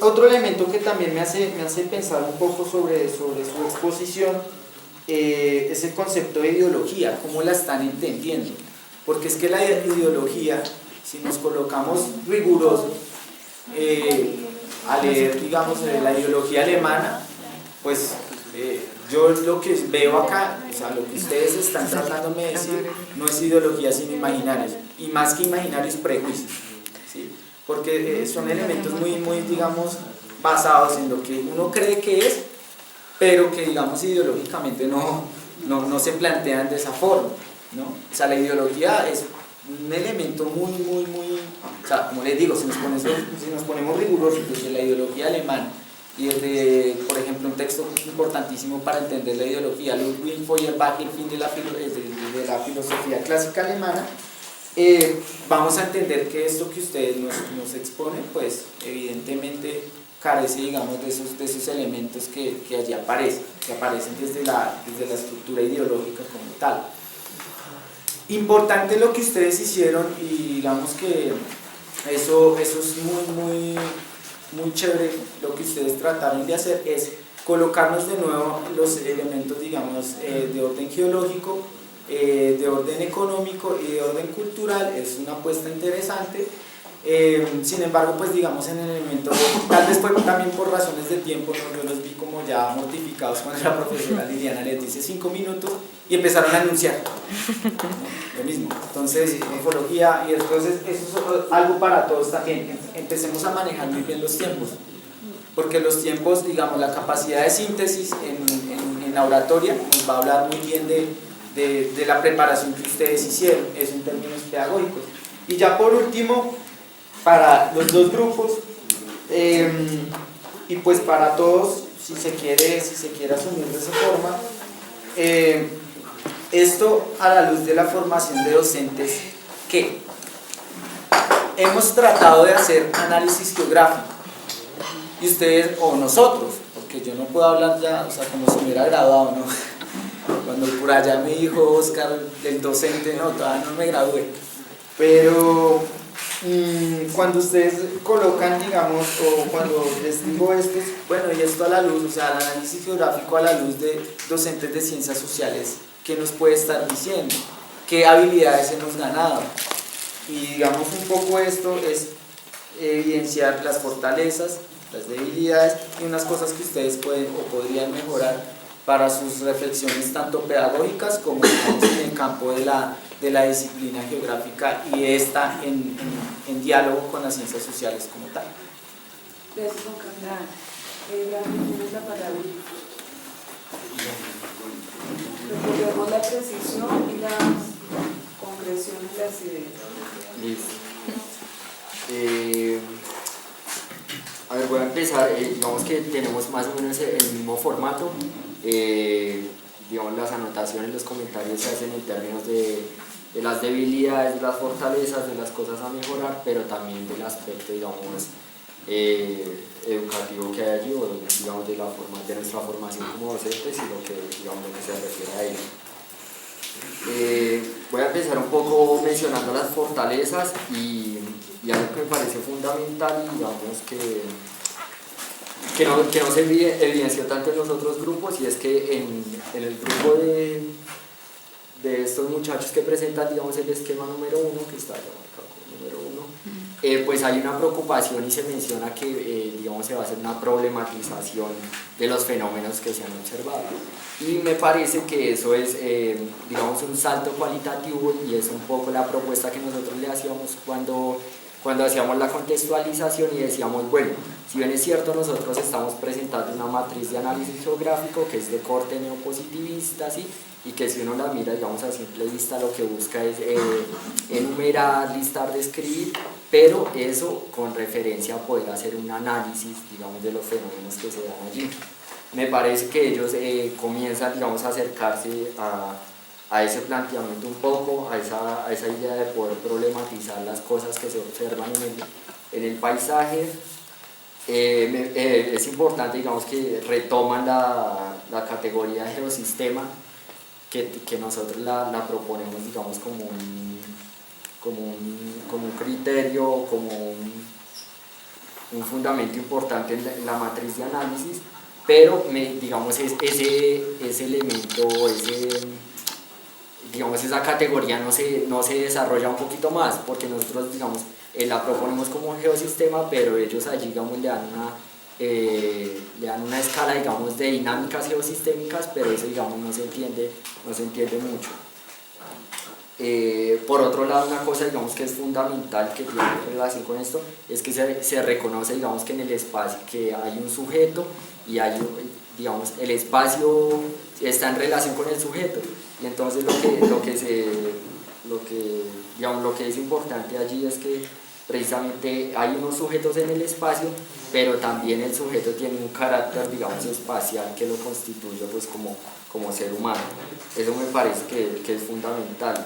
Otro elemento que también me hace pensar un poco sobre su exposición es el concepto de ideología, cómo la están entendiendo, porque es que la ideología, si nos colocamos rigurosos a leer, digamos, la ideología alemana, pues yo lo que veo acá, o sea, lo que ustedes están tratando de decir, no es ideología sino imaginarios, y más que imaginarios, prejuicios, ¿sí? Porque son elementos muy, digamos, basados en lo que uno cree que es, pero que, digamos, ideológicamente no se plantean de esa forma, ¿no? O sea, la ideología es un elemento muy, o sea, como les digo, si nos ponemos rigurosos desde la ideología alemana y desde, por ejemplo, un texto importantísimo para entender la ideología, Ludwig Feuerbach, el fin de la filosofía clásica alemana, vamos a entender que esto que ustedes nos exponen, pues evidentemente carece, digamos, de esos elementos que allí aparecen, que aparecen desde la estructura ideológica como tal. Importante lo que ustedes hicieron, y digamos que eso es muy chévere, lo que ustedes trataron de hacer es colocarnos de nuevo los elementos, digamos, de orden geológico, de orden económico y de orden cultural. Es una apuesta interesante. Sin embargo, pues digamos en el elemento, tal vez también por razones de tiempo, ¿no? Yo los vi como ya mortificados cuando la profesora Liliana les dice 5 minutos y empezaron a anunciar, ¿no? Lo mismo. Entonces, morfología, y entonces eso es algo para todos también. Empecemos a manejar muy bien los tiempos, porque los tiempos, digamos, la capacidad de síntesis en la oratoria nos va a hablar muy bien de la preparación que ustedes hicieron, eso en términos pedagógicos. Y ya por último, para los dos grupos, y pues para todos, si se quiere asumir de esa forma, esto a la luz de la formación de docentes, que hemos tratado de hacer análisis geográfico, y ustedes, o nosotros, porque yo no puedo hablar ya, o sea, como si me hubiera graduado, ¿no? Cuando por allá me dijo Oscar, del docente, no, todavía no me gradué, pero cuando ustedes colocan, digamos, o cuando les digo esto, bueno, y esto a la luz, o sea, el análisis geográfico a la luz de docentes de ciencias sociales, ¿qué nos puede estar diciendo? ¿Qué habilidades hemos ganado? Y digamos un poco esto es evidenciar las fortalezas, las debilidades y unas cosas que ustedes pueden o podrían mejorar para sus reflexiones tanto pedagógicas como en el campo de la disciplina geográfica y esta en diálogo con las ciencias sociales como tal. Gracias, Juan Carlos. Tienes la palabra. Recordemos la precisión y la concreción de las ideas. Listo. A ver, voy a empezar. Digamos que tenemos más o menos el mismo formato. Digamos, las anotaciones, los comentarios se hacen en términos de las debilidades, de las fortalezas, de las cosas a mejorar, pero también del aspecto, digamos, educativo que hay allí, o digamos de nuestra formación como docentes y lo que se refiere a ello. Voy a empezar un poco mencionando las fortalezas y algo que me parece fundamental, digamos que no se evidenció tanto en los otros grupos, y es que en el grupo de estos muchachos que presentan, digamos, el esquema número 1, que está allá marcado como número 1, pues hay una preocupación y se menciona que digamos, se va a hacer una problematización de los fenómenos que se han observado. Y me parece que eso es, digamos, un salto cualitativo y es un poco la propuesta que nosotros le hacíamos cuando hacíamos la contextualización y decíamos, bueno, si bien es cierto, nosotros estamos presentando una matriz de análisis geográfico que es de corte neopositivista, ¿sí? Y que si uno la mira, digamos, a simple vista lo que busca es enumerar, listar, describir, pero eso con referencia a poder hacer un análisis, digamos, de los fenómenos que se dan allí. Me parece que ellos comienzan, digamos, a acercarse a ese planteamiento un poco, a esa idea de poder problematizar las cosas que se observan en el paisaje. Es importante, digamos, que retoman la categoría de geosistema, que nosotros la proponemos, digamos, como un criterio, como un fundamento importante en la matriz de análisis, pero digamos, ese elemento, digamos, esa categoría no se desarrolla un poquito más, porque nosotros, digamos, la proponemos como un geosistema, pero ellos allí, digamos, le dan una escala, digamos, de dinámicas geosistémicas, pero eso, digamos, no se entiende mucho. Por otro lado, una cosa, digamos, que es fundamental, que tiene relación con esto, es que se reconoce, digamos, que en el espacio que hay un sujeto y hay, digamos, el espacio está en relación con el sujeto, y entonces lo que es importante allí es que precisamente hay unos sujetos en el espacio, pero también el sujeto tiene un carácter, digamos, espacial que lo constituye, pues, como ser humano. Eso me parece que es fundamental.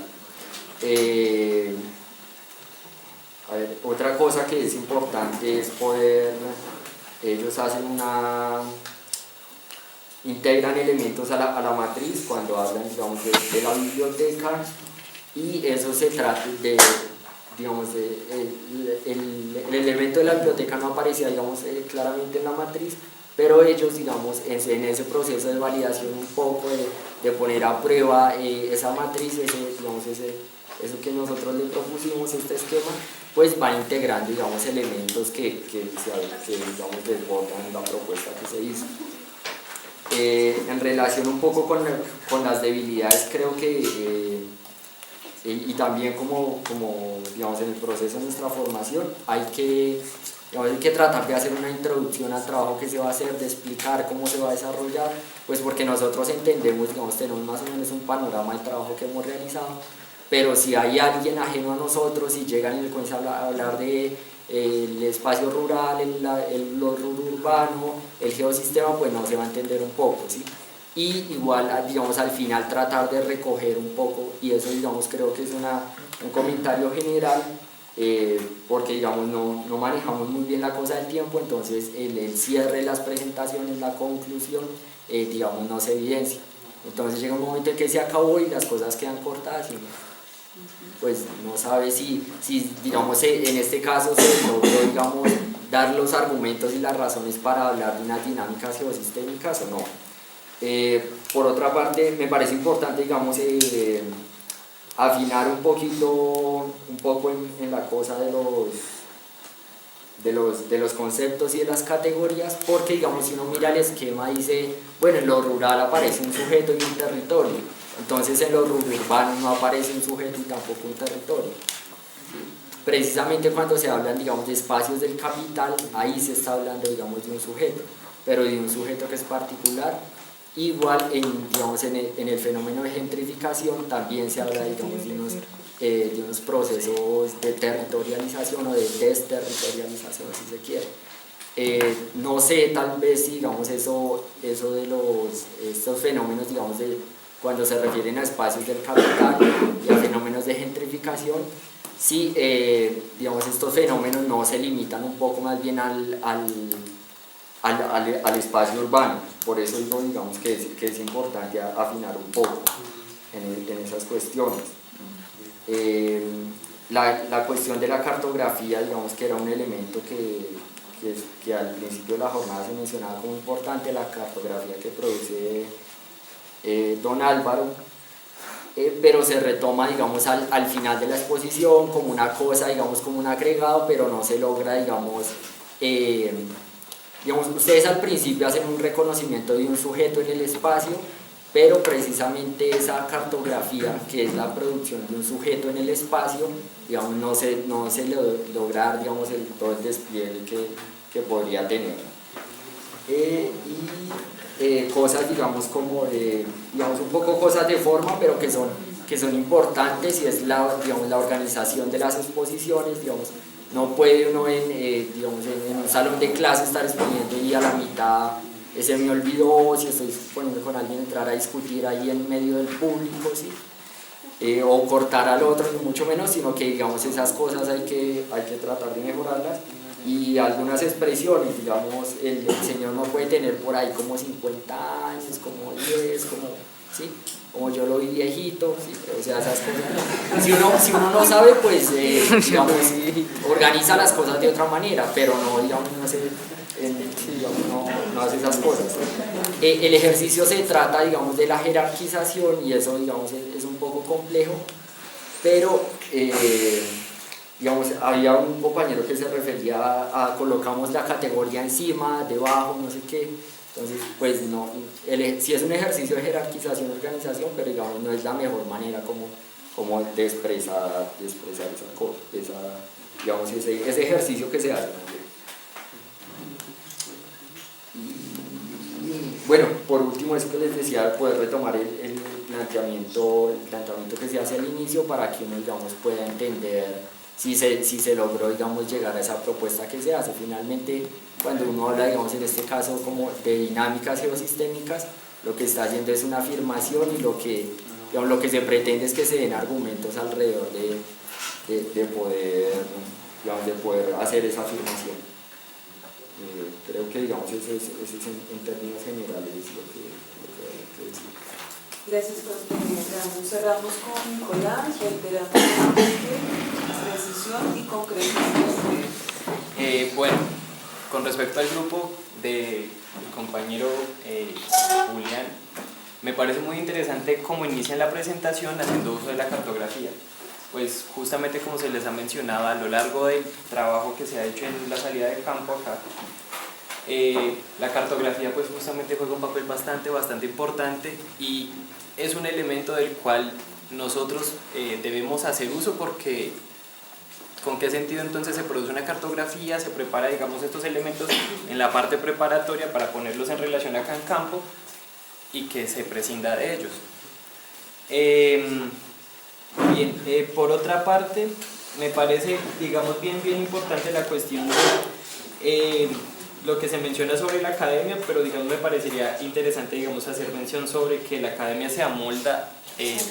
Otra cosa que es importante es poder, ellos integran elementos a la matriz cuando hablan, digamos, de la biblioteca, y eso se trata de, digamos, el elemento de la biblioteca no aparecía, digamos, claramente en la matriz, pero ellos, digamos, en ese proceso de validación un poco, de poner a prueba esa matriz, eso que nosotros le propusimos, este esquema, pues va integrando, digamos, elementos que digamos, desbordan la propuesta que se hizo. En relación un poco con las debilidades, creo que, y también como digamos, en el proceso de nuestra formación, hay que tratar de hacer una introducción al trabajo que se va a hacer, de explicar cómo se va a desarrollar, pues porque nosotros entendemos, digamos, tenemos más o menos un panorama del trabajo que hemos realizado, pero si hay alguien ajeno a nosotros y llegan y comienzan a hablar de el espacio rural, lo urbano, el geosistema, pues no se va a entender un poco, ¿sí? Y igual, digamos, al final tratar de recoger un poco, y eso, digamos, creo que es un comentario general, porque, digamos, no manejamos muy bien la cosa del tiempo, entonces el cierre de las presentaciones, la conclusión, digamos, no se evidencia. Entonces llega un momento en que se acabó y las cosas quedan cortadas y pues no sabe si digamos, en este caso se logró, digamos, dar los argumentos y las razones para hablar de unas dinámicas geosistémicas o no. Por otra parte, me parece importante, digamos, afinar un poco en la cosa de los conceptos y de las categorías, porque, digamos, si uno mira el esquema, dice, bueno, en lo rural aparece un sujeto y un territorio, entonces en lo urbano no aparece un sujeto y tampoco un territorio. Precisamente cuando se hablan, digamos, de espacios del capital, ahí se está hablando, digamos, de un sujeto, pero de un sujeto que es particular. Igual digamos, en el fenómeno de gentrificación también se habla, digamos, de unos procesos de territorialización o de desterritorialización, si se quiere. No sé, tal vez, digamos, eso de estos fenómenos, digamos, de cuando se refieren a espacios del capital y a fenómenos de gentrificación, sí, digamos, estos fenómenos no se limitan un poco más bien al espacio urbano. Por eso digo, digamos, que es importante afinar un poco en esas cuestiones. La cuestión de la cartografía, digamos, que era un elemento que al principio de la jornada se mencionaba como importante, la cartografía que produce don Álvaro, pero se retoma, digamos, al final de la exposición como una cosa, digamos, como un agregado, pero no se logra, digamos, ustedes al principio hacen un reconocimiento de un sujeto en el espacio, pero precisamente esa cartografía, que es la producción de un sujeto en el espacio, digamos, no se logra, digamos, todo el despliegue que podría tener. Cosas, digamos, como digamos, un poco cosas de forma, pero que son importantes, y es digamos, la organización de las exposiciones. Digamos, no puede uno digamos, en un salón de clase estar exponiendo y a la mitad se me olvidó, si estoy poniendo con alguien, entrar a discutir ahí en medio del público, ¿sí? O cortar al otro, ni mucho menos, sino que, digamos, esas cosas hay que tratar de mejorarlas. Y algunas expresiones, digamos, el señor no puede tener por ahí como 50 años, como 10, ¿sí? Como yo lo vi viejito, ¿sí? O sea, esas cosas. Si uno no sabe, pues, digamos, organiza las cosas de otra manera, pero no, digamos, no hace esas cosas. El ejercicio se trata, digamos, de la jerarquización, y eso, digamos, es un poco complejo, pero digamos, había un compañero que se refería a colocamos la categoría encima, debajo, no sé qué. Entonces, pues no, sí es un ejercicio de jerarquización, organización, pero digamos no es la mejor manera como de expresar digamos, ese ejercicio que se hace. Bueno, por último, eso que les decía, poder retomar el planteamiento que se hace al inicio, para que uno, digamos, pueda entender si se logró, digamos, llegar a esa propuesta que se hace. Finalmente, cuando uno habla, digamos, en este caso como de dinámicas geosistémicas, lo que está haciendo es una afirmación, y lo que se pretende es que se den argumentos alrededor de poder hacer esa afirmación. Creo que, digamos, eso es en términos generales lo que hay que decir. Gracias, José. Cerramos con Nicolás, reiterando precisión y concreción. Bueno, con respecto al grupo del compañero Julián, me parece muy interesante cómo inician la presentación haciendo uso de la cartografía. Pues justamente como se les ha mencionado a lo largo del trabajo que se ha hecho en la salida de campo acá, la cartografía pues justamente juega un papel bastante importante, y es un elemento del cual nosotros debemos hacer uso, porque ¿con qué sentido entonces se produce una cartografía? Se prepara, digamos, estos elementos en la parte preparatoria para ponerlos en relación acá en campo y que se prescinda de ellos. Bien, por otra parte, me parece, digamos, bien importante la cuestión de lo que se menciona sobre la academia, pero digamos me parecería interesante, digamos, hacer mención sobre que la academia se amolda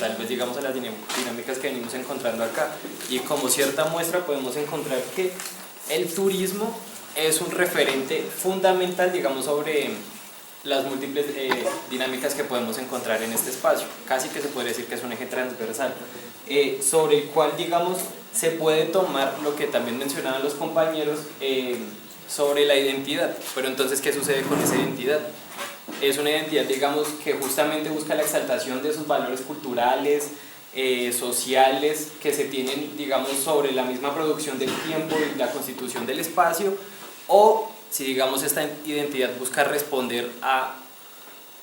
tal vez, digamos, a las dinámicas que venimos encontrando acá, y como cierta muestra podemos encontrar que el turismo es un referente fundamental, digamos, sobre las múltiples dinámicas que podemos encontrar en este espacio. Casi que se podría decir que es un eje transversal, sobre el cual, digamos, se puede tomar lo que también mencionaban los compañeros sobre la identidad. Pero entonces, ¿qué sucede con esa identidad? Es una identidad, digamos, que justamente busca la exaltación de esos valores culturales, sociales, que se tienen, digamos, sobre la misma producción del tiempo y la constitución del espacio, o si, digamos, esta identidad busca responder a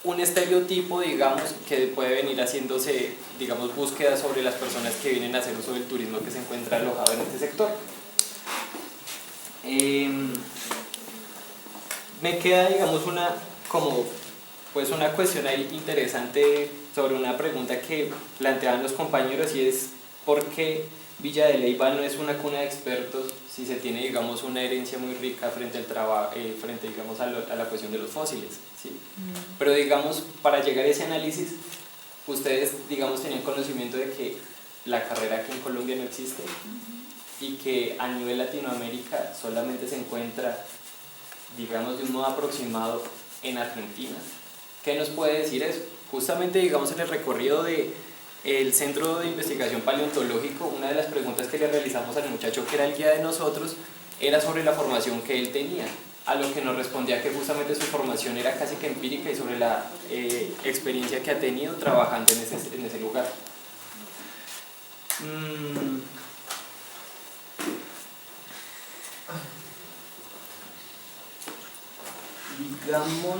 un estereotipo, digamos, que puede venir haciéndose, digamos, búsqueda sobre las personas que vienen a hacer uso del turismo que se encuentra alojado en este sector. Me queda, digamos, una cuestión ahí interesante sobre una pregunta que planteaban los compañeros, y es ¿por qué Villa de Leyva no es una cuna de expertos si se tiene, digamos, una herencia muy rica frente al trabajo, digamos, a la cuestión de los fósiles, ¿sí? Pero, digamos, para llegar a ese análisis, ustedes, digamos, tenían conocimiento de que la carrera aquí en Colombia no existe, y que a nivel Latinoamérica solamente se encuentra, digamos, de un modo aproximado en Argentina. ¿Qué nos puede decir eso? Justamente, digamos, en el recorrido del Centro de Investigación Paleontológico, una de las preguntas que le realizamos al muchacho, que era el guía de nosotros, era sobre la formación que él tenía, a lo que nos respondía que justamente su formación era casi que empírica y sobre la experiencia que ha tenido trabajando en ese lugar. Digamos,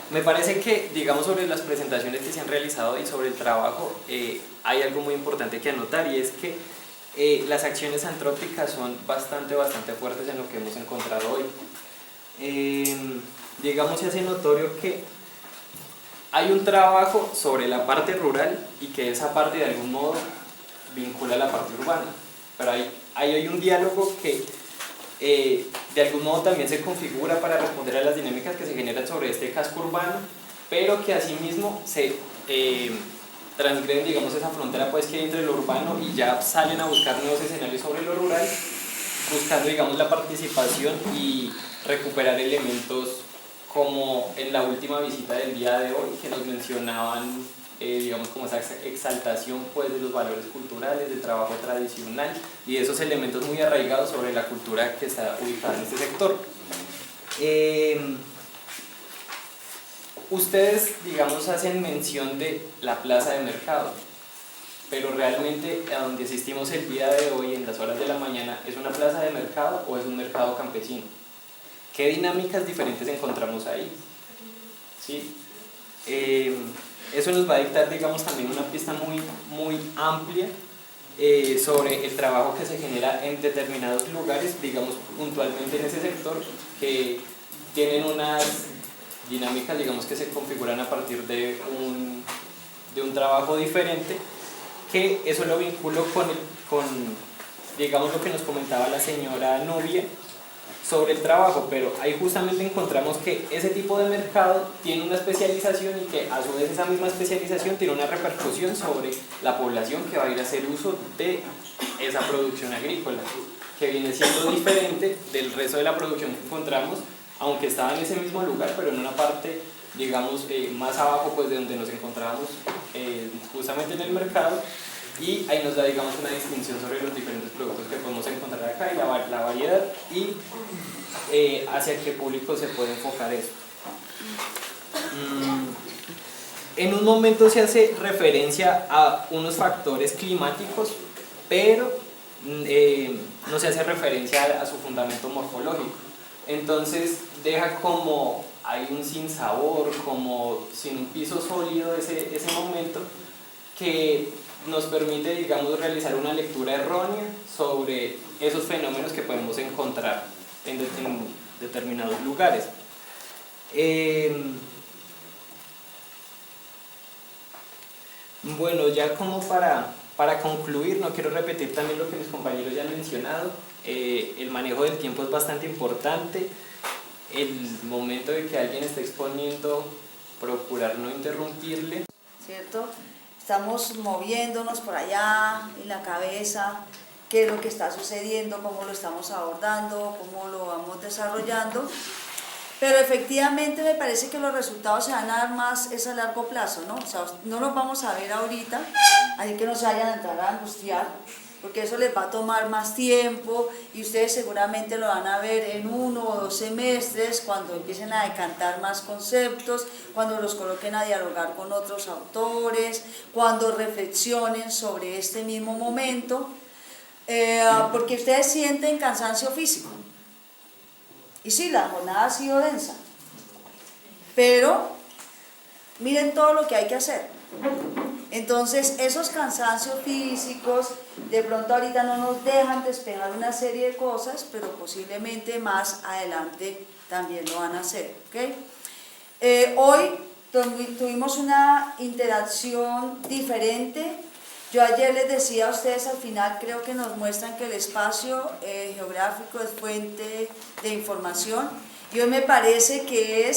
me parece que, digamos, sobre las presentaciones que se han realizado y sobre el trabajo, hay algo muy importante que anotar, y es que las acciones antrópicas son bastante fuertes en lo que hemos encontrado hoy. Digamos, se hace notorio que hay un trabajo sobre la parte rural y que esa parte de algún modo vincula a la parte urbana, pero hay un diálogo que de algún modo también se configura para responder a las dinámicas que se generan sobre este casco urbano, pero que asimismo se transgreden, digamos, esa frontera pues que hay entre lo urbano, y ya salen a buscar nuevos escenarios sobre lo rural, buscando, digamos, la participación y recuperar elementos como en la última visita del día de hoy, que nos mencionaban, digamos, como esa exaltación pues de los valores culturales, del trabajo tradicional y de esos elementos muy arraigados sobre la cultura que está ubicada en este sector. Ustedes, digamos, hacen mención de la plaza de mercado, pero realmente a donde asistimos el día de hoy en las horas de la mañana, ¿es una plaza de mercado o es un mercado campesino? ¿Qué dinámicas diferentes encontramos ahí? ¿Sí? Eso nos va a dictar, digamos, también una pista muy amplia sobre el trabajo que se genera en determinados lugares, digamos, puntualmente en ese sector, que tienen unas dinámicas, digamos, que se configuran a partir de un trabajo diferente, que eso lo vinculo con, digamos, lo que nos comentaba la señora Nubia sobre el trabajo, pero ahí justamente encontramos que ese tipo de mercado tiene una especialización y que a su vez esa misma especialización tiene una repercusión sobre la población que va a ir a hacer uso de esa producción agrícola, que viene siendo diferente del resto de la producción que encontramos, aunque estaba en ese mismo lugar, pero en una parte, digamos, más abajo pues de donde nos encontrábamos justamente en el mercado, y ahí nos da, digamos, una distinción sobre los diferentes productos que podemos encontrar acá y la variedad y hacia qué público se puede enfocar esto. En un momento se hace referencia a unos factores climáticos, pero no se hace referencia a su fundamento morfológico. Entonces deja como hay un sinsabor, como sin un piso sólido ese momento, que nos permite, digamos, realizar una lectura errónea sobre esos fenómenos que podemos encontrar en determinados lugares. Bueno, ya como para concluir, no quiero repetir también lo que mis compañeros ya han mencionado. El manejo del tiempo es bastante importante. El momento de que alguien esté exponiendo, procurar no interrumpirle. ¿Cierto? Estamos moviéndonos por allá en la cabeza, qué es lo que está sucediendo, cómo lo estamos abordando, cómo lo vamos desarrollando. Pero efectivamente me parece que los resultados se van a dar más es a largo plazo, ¿no? O sea, no los vamos a ver ahorita, así que no se vayan a entrar a angustiar, porque eso les va a tomar más tiempo y ustedes seguramente lo van a ver en 1 o 2 semestres, cuando empiecen a decantar más conceptos, cuando los coloquen a dialogar con otros autores, cuando reflexionen sobre este mismo momento, porque ustedes sienten cansancio físico. Y sí, la jornada ha sido densa, pero miren todo lo que hay que hacer. Entonces, esos cansancios físicos de pronto ahorita no nos dejan despejar una serie de cosas, pero posiblemente más adelante también lo van a hacer, ¿okay? Hoy tuvimos una interacción diferente. Yo ayer les decía a ustedes, al final creo que nos muestran que el espacio geográfico es fuente de información, y hoy me parece que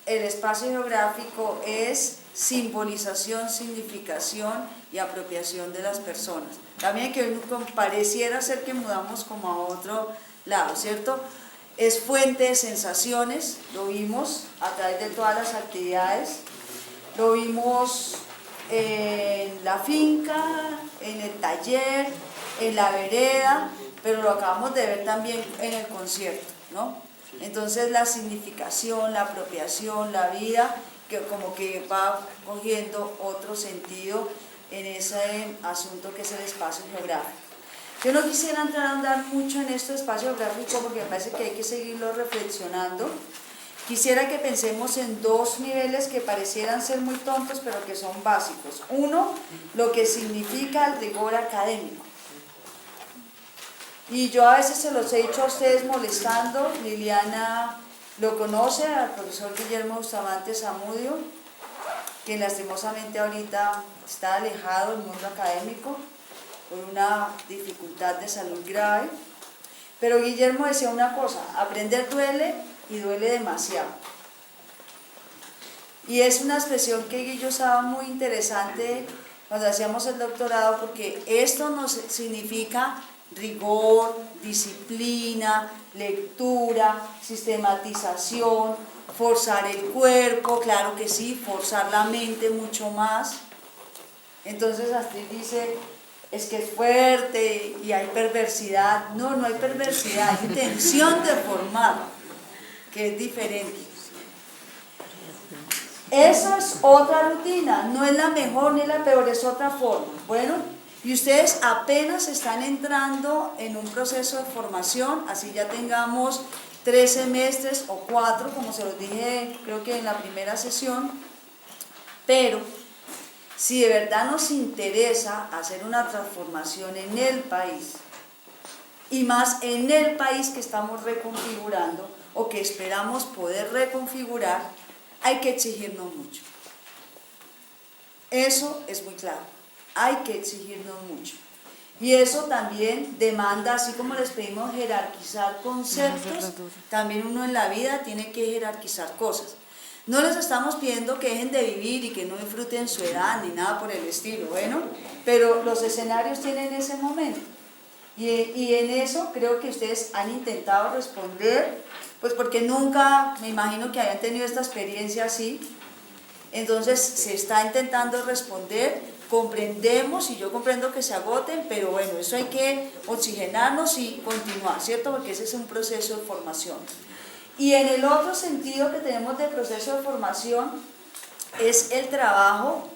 el espacio geográfico es simbolización, significación y apropiación de las personas. También que pareciera ser que mudamos como a otro lado, ¿cierto? Es fuente de sensaciones, lo vimos a través de todas las actividades, lo vimos en la finca, en el taller, en la vereda, pero lo acabamos de ver también en el concierto, ¿no? Entonces la significación, la apropiación, la vida que como que va cogiendo otro sentido en ese asunto que es el espacio geográfico. Yo no quisiera entrar a andar mucho en este espacio geográfico porque me parece que hay que seguirlo reflexionando. Quisiera que pensemos en dos niveles que parecieran ser muy tontos, pero que son básicos. Uno, lo que significa el rigor académico. Y yo a veces se los he dicho a ustedes molestando, Liliana lo conoce, al profesor Guillermo Bustamante Zamudio, quien lastimosamente ahorita está alejado del mundo académico por una dificultad de salud grave. Pero Guillermo decía una cosa: aprender duele y duele demasiado. Y es una expresión que Guillo usaba muy interesante cuando hacíamos el doctorado, porque esto nos significa rigor, disciplina, lectura, sistematización, forzar el cuerpo, claro que sí, forzar la mente mucho más. Entonces Astrid dice, es que es fuerte y hay perversidad. No, no hay perversidad, hay intención de formar, que es diferente. Eso es otra rutina, no es la mejor ni la peor, es otra forma. Bueno, y ustedes apenas están entrando en un proceso de formación, así ya tengamos 3 semestres o 4, como se los dije creo que en la primera sesión, pero si de verdad nos interesa hacer una transformación en el país, y más en el país que estamos reconfigurando o que esperamos poder reconfigurar, hay que exigirnos mucho. Eso es muy claro, hay que exigirnos mucho. Y eso también demanda, así como les pedimos jerarquizar conceptos, también uno en la vida tiene que jerarquizar cosas. No les estamos pidiendo que dejen de vivir y que no disfruten su edad ni nada por el estilo, bueno, pero los escenarios tienen ese momento. Y en eso creo que ustedes han intentado responder, pues porque nunca me imagino que hayan tenido esta experiencia así. Entonces se está intentando responder, comprendemos y yo comprendo que se agoten, pero bueno, eso hay que oxigenarnos y continuar, ¿cierto? Porque ese es un proceso de formación. Y en el otro sentido que tenemos de proceso de formación es el trabajo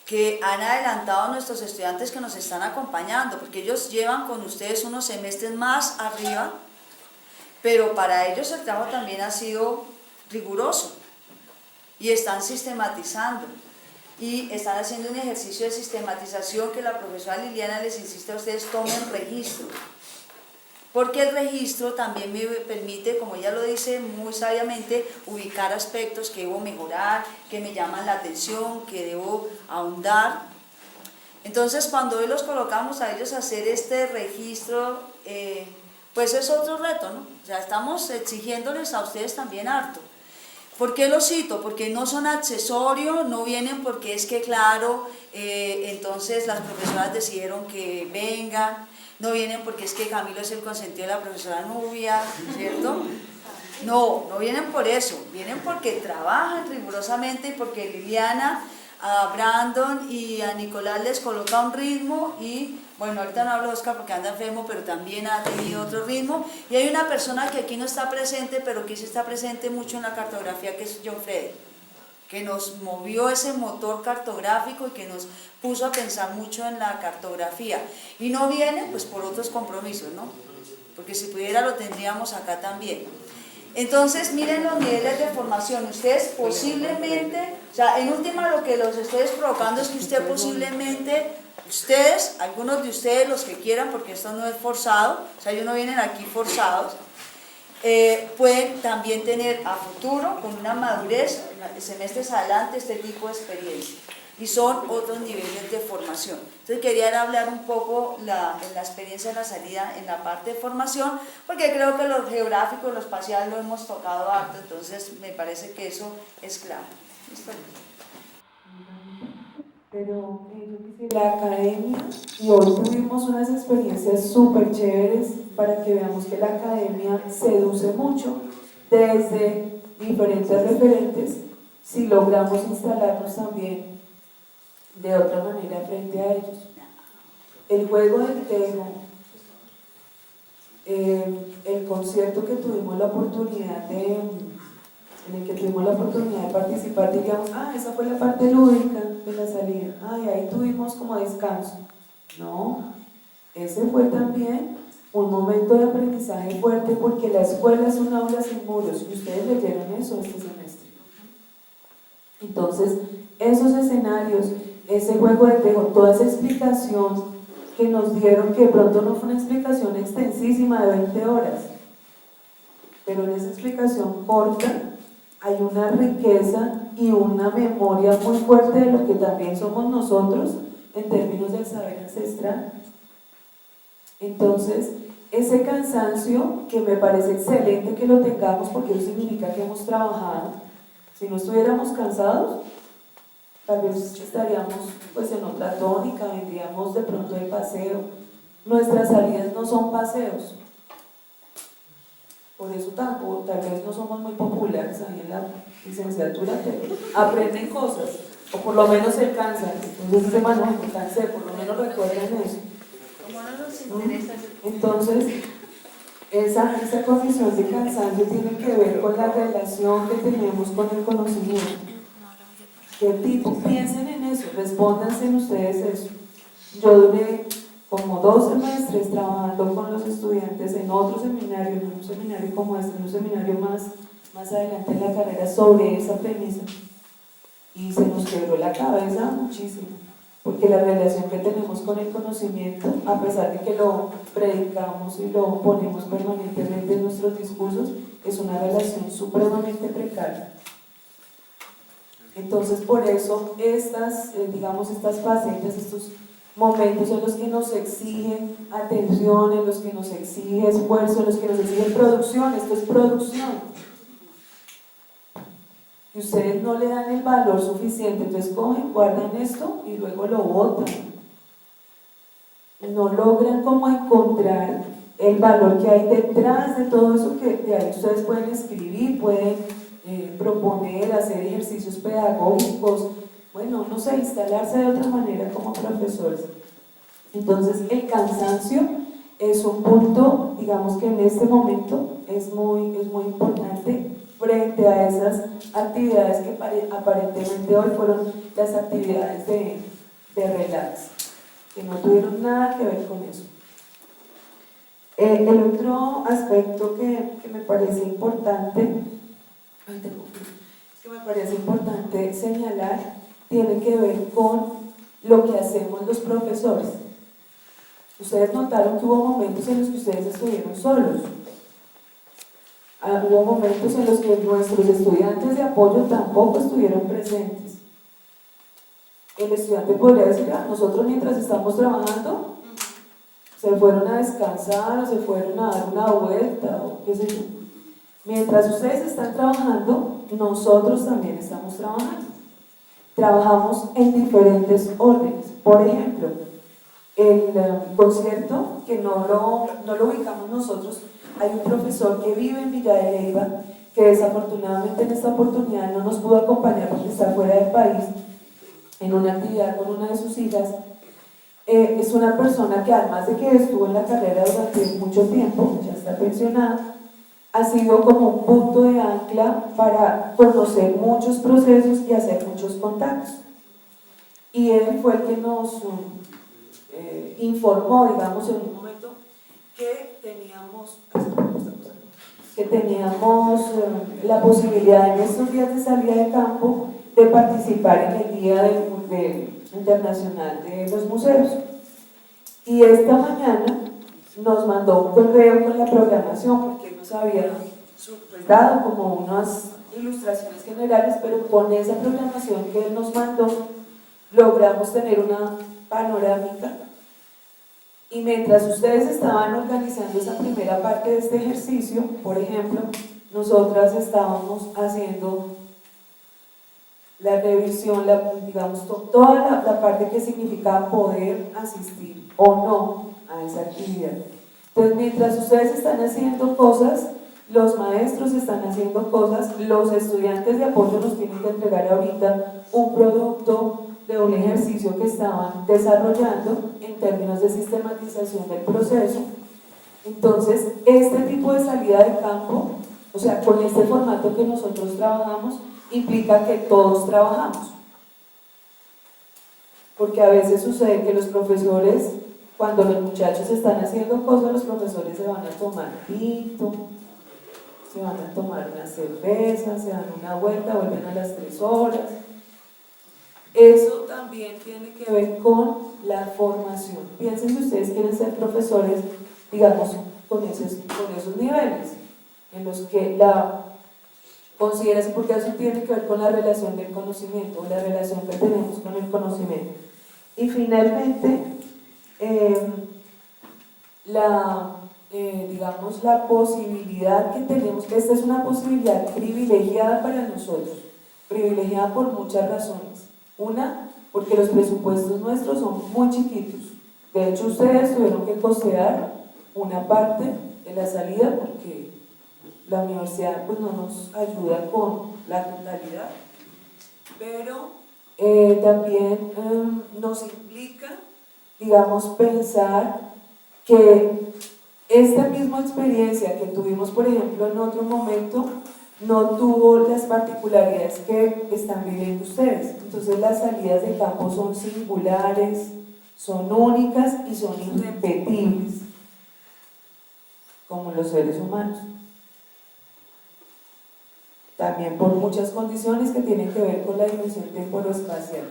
que han adelantado nuestros estudiantes que nos están acompañando, porque ellos llevan con ustedes unos semestres más arriba, pero para ellos el trabajo también ha sido riguroso y están sistematizando y están haciendo un ejercicio de sistematización que la profesora Liliana les insiste a ustedes, tomen registro. Porque el registro también me permite, como ella lo dice muy sabiamente, ubicar aspectos que debo mejorar, que me llaman la atención, que debo ahondar. Entonces, cuando hoy los colocamos a ellos a hacer este registro, pues es otro reto, ¿no? O sea, estamos exigiéndoles a ustedes también harto. ¿Por qué los cito? Porque no son accesorios, no vienen porque es que, claro, entonces las profesoras decidieron que vengan. No vienen porque es que Camilo es el consentido de la profesora Nubia, ¿cierto? No, no vienen por eso, vienen porque trabajan rigurosamente y porque Liliana, a Brandon y a Nicolás les coloca un ritmo y, bueno, ahorita no hablo de Oscar porque anda enfermo, pero también ha tenido otro ritmo. Y hay una persona que aquí no está presente, pero que sí está presente mucho en la cartografía, que es John Frederick, que nos movió ese motor cartográfico y que nos puso a pensar mucho en la cartografía. Y no viene pues por otros compromisos, ¿no? Porque si pudiera lo tendríamos acá también. Entonces, miren los niveles de formación. Ustedes posiblemente, o sea, en última lo que los estoy provocando es que usted posiblemente, ustedes, algunos de ustedes, los que quieran, porque esto no es forzado, o sea, ellos no vienen aquí forzados, pueden también tener a futuro, con una madurez, semestres adelante, este tipo de experiencia. Y son otros niveles de formación. Entonces quería hablar un poco en la experiencia de la salida en la parte de formación, porque creo que lo geográfico, lo espacial lo hemos tocado harto, entonces me parece que eso es claro. ¿Listo? Pero la academia, y hoy tuvimos unas experiencias súper chéveres para que veamos que la academia seduce mucho desde diferentes referentes si logramos instalarnos también de otra manera frente a ellos. El juego del tema, el concierto que tuvimos la oportunidad en el que tuvimos la oportunidad de participar, diríamos, esa fue la parte lúdica de la salida, ahí tuvimos como descanso. No, ese fue también un momento de aprendizaje fuerte, porque la escuela es un aula sin muros, y ustedes leyeron eso este semestre. Entonces, esos escenarios, ese juego de tejo, toda esa explicación que nos dieron, que de pronto no fue una explicación extensísima de 20 horas, pero en esa explicación corta hay una riqueza y una memoria muy fuerte de lo que también somos nosotros en términos del saber ancestral. Entonces, ese cansancio, que me parece excelente que lo tengamos, porque eso significa que hemos trabajado. Si no estuviéramos cansados, tal vez estaríamos pues en otra tónica, vendríamos de pronto de paseo. Nuestras salidas no son paseos, por eso tampoco, tal vez no somos muy populares ahí en la licenciatura, pero aprenden cosas, o por lo menos se cansan. Entonces ese manejo me cansé, por lo menos recuerden eso. Entonces, esa condición de cansancio tiene que ver con la relación que tenemos con el conocimiento. ¿Qué tipo? Piensen en eso, respóndanse en ustedes eso. Yo duré como 2 semestres trabajando con los estudiantes en otro seminario, en un seminario como este, en un seminario más adelante en la carrera, sobre esa premisa. Y se nos quebró la cabeza muchísimo, porque la relación que tenemos con el conocimiento, a pesar de que lo predicamos y lo ponemos permanentemente en nuestros discursos, es una relación supremamente precaria. Entonces, por eso estas facetas, estos momentos en los que nos exigen atención, en los que nos exige esfuerzo, en los que nos exigen producción, esto es producción, que ustedes no le dan el valor suficiente, entonces cogen, guardan esto y luego lo botan. No logran como encontrar el valor que hay detrás de todo eso, que de ahí ustedes pueden escribir, pueden proponer, hacer ejercicios pedagógicos, bueno, no sé, instalarse de otra manera como profesores. Entonces, el cansancio es un punto, digamos que en este momento es muy importante frente a esas actividades que aparentemente hoy fueron las actividades de relax, que no tuvieron nada que ver con eso. El otro aspecto que me parece importante, señalar, tiene que ver con lo que hacemos los profesores. Ustedes notaron que hubo momentos en los que ustedes estuvieron solos. Hubo momentos en los que nuestros estudiantes de apoyo tampoco estuvieron presentes. El estudiante podría decir, nosotros mientras estamos trabajando, se fueron a descansar o se fueron a dar una vuelta o qué sé yo. Mientras ustedes están trabajando, nosotros también estamos trabajando. Trabajamos en diferentes órdenes. Por ejemplo, el concierto, que no lo ubicamos nosotros, hay un profesor que vive en Villa de Leyva, que desafortunadamente en esta oportunidad no nos pudo acompañar porque está fuera del país, en una actividad con una de sus hijas. Es una persona que, además de que estuvo en la carrera durante mucho tiempo, ya está pensionada, ha sido como un punto de ancla para conocer muchos procesos y hacer muchos contactos. Y él fue el que nos informó, digamos, en un momento que teníamos la posibilidad en estos días de salida de campo de participar en el Día Internacional de los Museos. Y esta mañana nos mandó un correo con la programación, porque nos había dado como unas ilustraciones generales, pero con esa programación que él nos mandó logramos tener una panorámica. Y mientras ustedes estaban organizando esa primera parte de este ejercicio, por ejemplo, nosotras estábamos haciendo la revisión, toda la parte que significaba poder asistir o no a esa actividad. Entonces, mientras ustedes están haciendo cosas, los maestros están haciendo cosas, los estudiantes de apoyo nos tienen que entregar ahorita un producto de un ejercicio que estaban desarrollando en términos de sistematización del proceso. Entonces, este tipo de salida de campo O sea, con este formato que nosotros trabajamos, implica que todos trabajamos. Porque a veces sucede que los profesores, cuando los muchachos están haciendo cosas, los profesores se van a tomar tinto, se van a tomar una cerveza, se dan una vuelta, vuelven a las 3 horas. Eso también tiene que ver con la formación. Piensen que ustedes quieren ser profesores, digamos, con esos niveles, en los que la consideración, porque eso tiene que ver con la relación del conocimiento, la relación que tenemos con el conocimiento. Y finalmente, digamos, la posibilidad que tenemos, esta es una posibilidad privilegiada para nosotros, privilegiada por muchas razones. Una, porque los presupuestos nuestros son muy chiquitos. De hecho, ustedes tuvieron que costear una parte de la salida porque la universidad pues, no nos ayuda con la totalidad. Pero también nos implica, digamos, pensar que esta misma experiencia que tuvimos, por ejemplo, en otro momento, no tuvo las particularidades que están viviendo ustedes. Entonces las salidas de campo son singulares, son únicas y son irrepetibles, como los seres humanos. También por muchas condiciones que tienen que ver con la dimensión temporoespacial.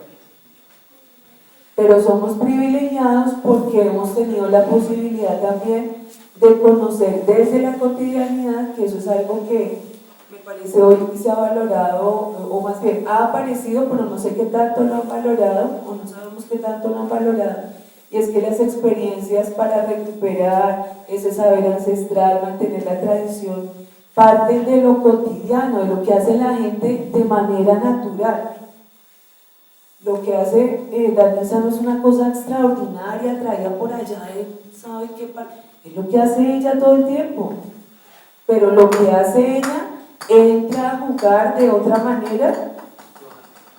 Pero somos privilegiados porque hemos tenido la posibilidad también de conocer desde la cotidianidad, que eso es algo que me parece hoy se ha valorado, o más bien ha aparecido, pero no sé qué tanto lo han valorado, o no sabemos qué tanto lo han valorado, y es que las experiencias para recuperar ese saber ancestral, mantener la tradición, parten de lo cotidiano, de lo que hace la gente de manera natural. Lo que hace Danisa no es una cosa extraordinaria, traída por allá de sabe qué parte, es lo que hace ella todo el tiempo. Pero lo que hace ella entra a jugar de otra manera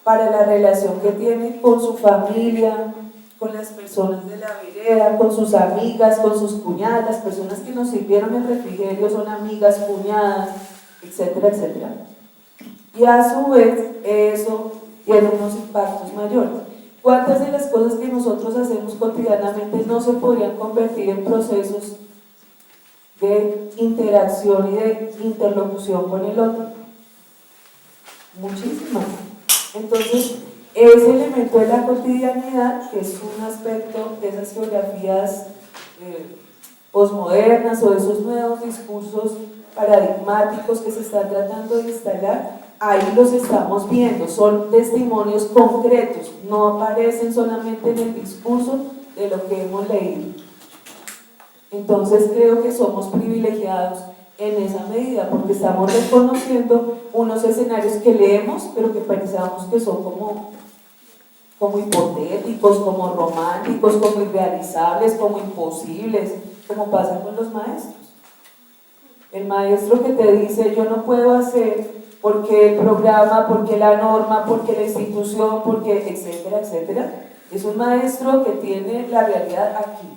para la relación que tiene con su familia, con las personas de la vereda, con sus amigas, con sus cuñadas. Las personas que nos sirvieron el refrigerio son amigas, cuñadas, etcétera, etcétera. Y a su vez eso tiene unos impactos mayores. ¿Cuántas de las cosas que nosotros hacemos cotidianamente no se podrían convertir en procesos de interacción y de interlocución con el otro? Muchísimas. Entonces, ese elemento de la cotidianidad, que es un aspecto de esas geografías posmodernas o de esos nuevos discursos paradigmáticos que se están tratando de instalar, ahí los estamos viendo, son testimonios concretos, no aparecen solamente en el discurso de lo que hemos leído. Entonces creo que somos privilegiados en esa medida porque estamos reconociendo unos escenarios que leemos pero que pensamos que son como hipotéticos, como románticos, como irrealizables, como imposibles, como pasa con los maestros. El maestro que te dice yo no puedo hacer porque el programa, porque la norma, porque la institución, porque etcétera, etcétera, es un maestro que tiene la realidad aquí,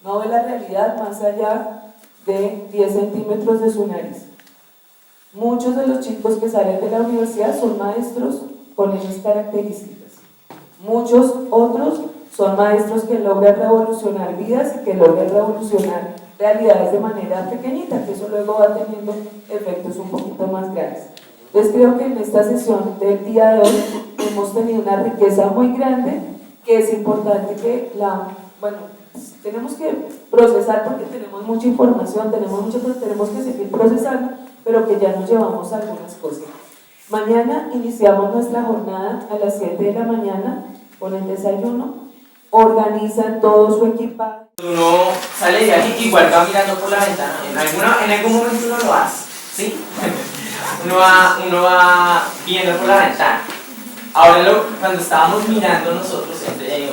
no ve la realidad más allá de 10 centímetros de su nariz. Muchos de los chicos que salen de la universidad son maestros con esas características. Muchos otros son maestros que logran revolucionar vidas y que logran revolucionar realidades de manera pequeñita, que eso luego va teniendo efectos un poquito más grandes. Entonces creo que en esta sesión del día de hoy hemos tenido una riqueza muy grande que es importante que tenemos que procesar porque tenemos mucha información, tenemos que seguir procesando, pero que ya nos llevamos algunas cosas. Mañana iniciamos nuestra jornada a las 7 de la mañana con el desayuno, organizan todo su equipaje. Uno sale de ahí, igual va mirando por la ventana, en algún momento uno lo hace, ¿sí? Uno va viendo por la ventana. Ahora cuando estábamos mirando nosotros,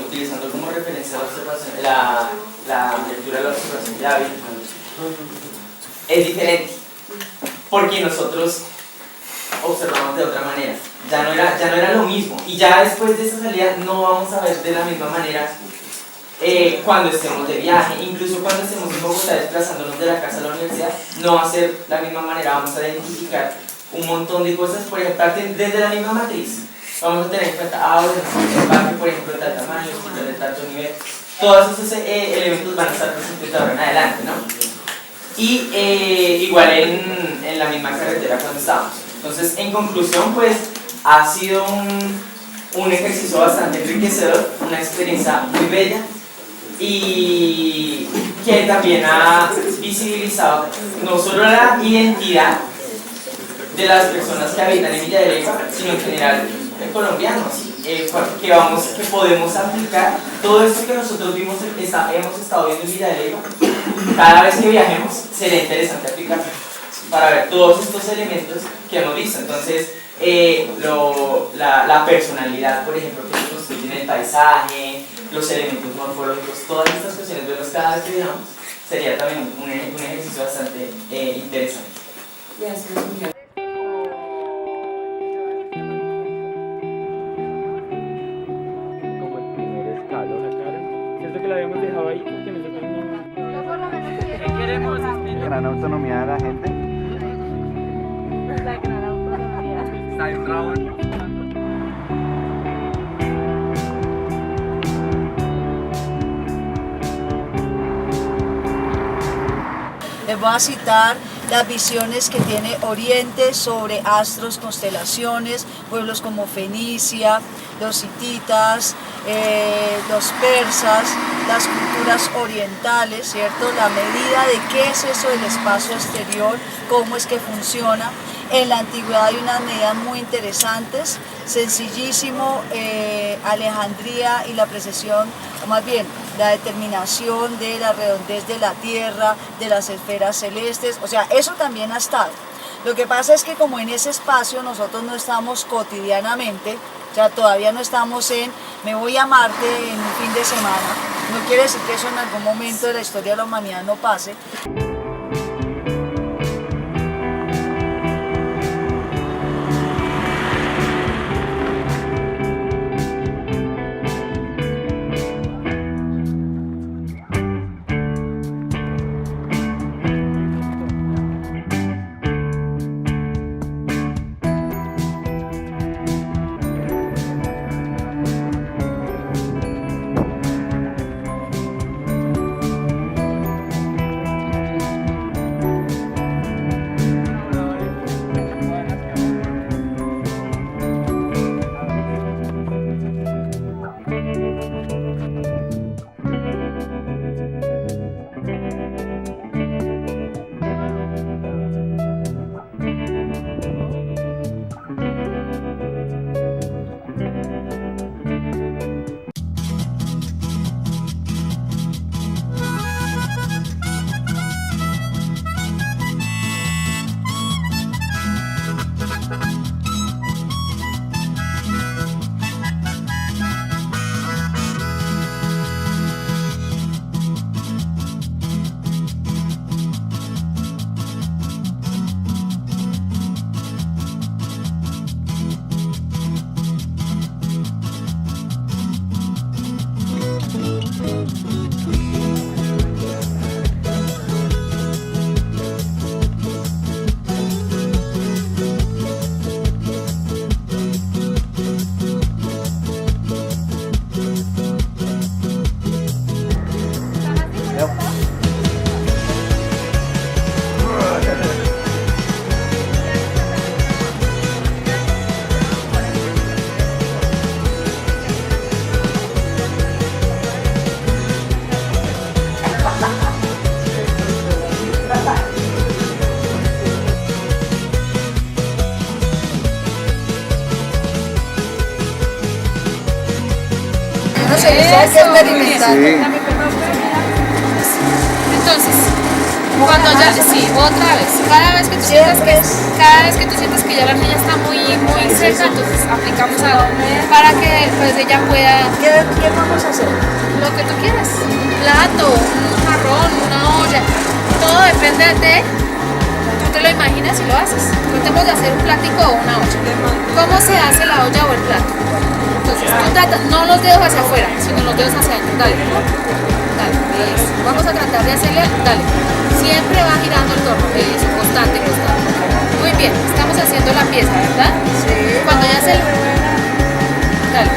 utilizando como referencia la observación, la lectura de la observación de David, es diferente, porque nosotros observamos de otra manera, ya no era lo mismo, y ya después de esa salida no vamos a ver de la misma manera cuando estemos de viaje, incluso cuando estemos en Bogotá desplazándonos de la casa a la universidad, no va a ser la misma manera, vamos a identificar un montón de cosas, por ejemplo, desde la misma matriz. Vamos a tener en cuenta aulas, el parque, por ejemplo, de tal tamaño, de tanto nivel. Todos esos elementos van a estar presentes de ahora en adelante, ¿no? Y igual en la misma carretera cuando estábamos. Entonces, en conclusión, pues, ha sido un ejercicio bastante enriquecedor, una experiencia muy bella y que también ha visibilizado no solo la identidad de las personas que habitan en Villa de Leyva, sino en general colombianos, que podemos aplicar todo esto que nosotros hemos estado viendo en Villa de Leyva. Cada vez que viajemos sería interesante aplicarlo para ver todos estos elementos que hemos visto. Entonces, la personalidad, por ejemplo, que se construye en el paisaje, los elementos morfológicos, todas estas cuestiones, verlos cada vez que viajamos, sería también un ejercicio bastante interesante. Gracias. Que la habíamos dejado ahí porque nosotros no... ¿Qué queremos? Gran autonomía de la gente. La gran autonomía. Les voy a citar las visiones que tiene Oriente sobre astros, constelaciones, pueblos como Fenicia, los hititas, los persas, las culturas orientales, ¿cierto? La medida de qué es eso del espacio exterior, cómo es que funciona. En la antigüedad hay unas medidas muy interesantes, sencillísimo, Alejandría y la precesión, o más bien, la determinación de la redondez de la Tierra, de las esferas celestes, o sea, eso también ha estado. Lo que pasa es que como en ese espacio nosotros no estamos cotidianamente, o sea, todavía no estamos en, me voy a Marte en un fin de semana, no quiere decir que eso en algún momento de la historia de la humanidad no pase. Entonces, cuando ya, sí, otra vez, cada vez que tú sientas que ya la niña está muy cerca, entonces aplicamos algo para que pues ella pueda... ¿Qué vamos a hacer? Lo que tú quieras, un plato, un jarrón, una olla, todo depende de... Tú te lo imaginas y lo haces. Tratemos de hacer un platico o una olla. ¿Cómo se hace la olla o el plato? Entonces, Tú trata, no los dedos hacia afuera, sino los dedos hacia adentro. Dale. Dale, eso. Vamos a tratar de hacerle, dale. Siempre va girando el torno. Eso, constante, constante. Muy bien, estamos haciendo la pieza, ¿verdad? Sí. Cuando ya se... Dale.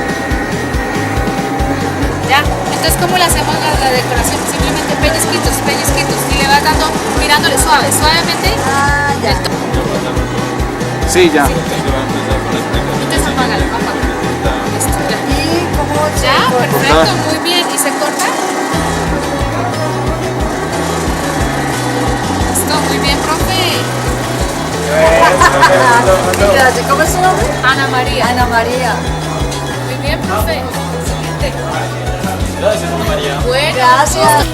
Ya, entonces ¿cómo le hacemos la decoración? Simplemente pellizquitos, pellizquitos. Y le vas dando, mirándole suave, suavemente. Ah, ya. Sí, ya. Entonces apágalo, apágalo. Listo, ya. ¿Y cómo se Ya, corta? perfecto, muy bien. ¿Y se corta? Listo, muy bien, profe. Gracias. ¿Cómo es su nombre? Ana María. Ana María. Muy bien, profe. Excelente. Gracias, Ana María. Bueno, Gracias.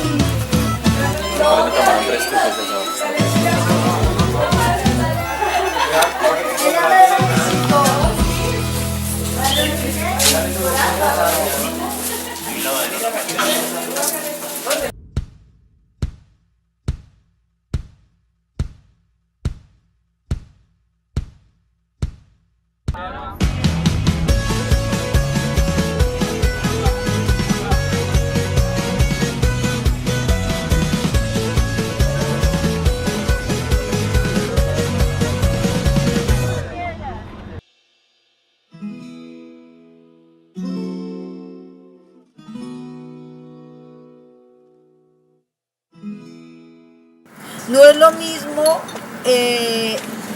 No es lo mismo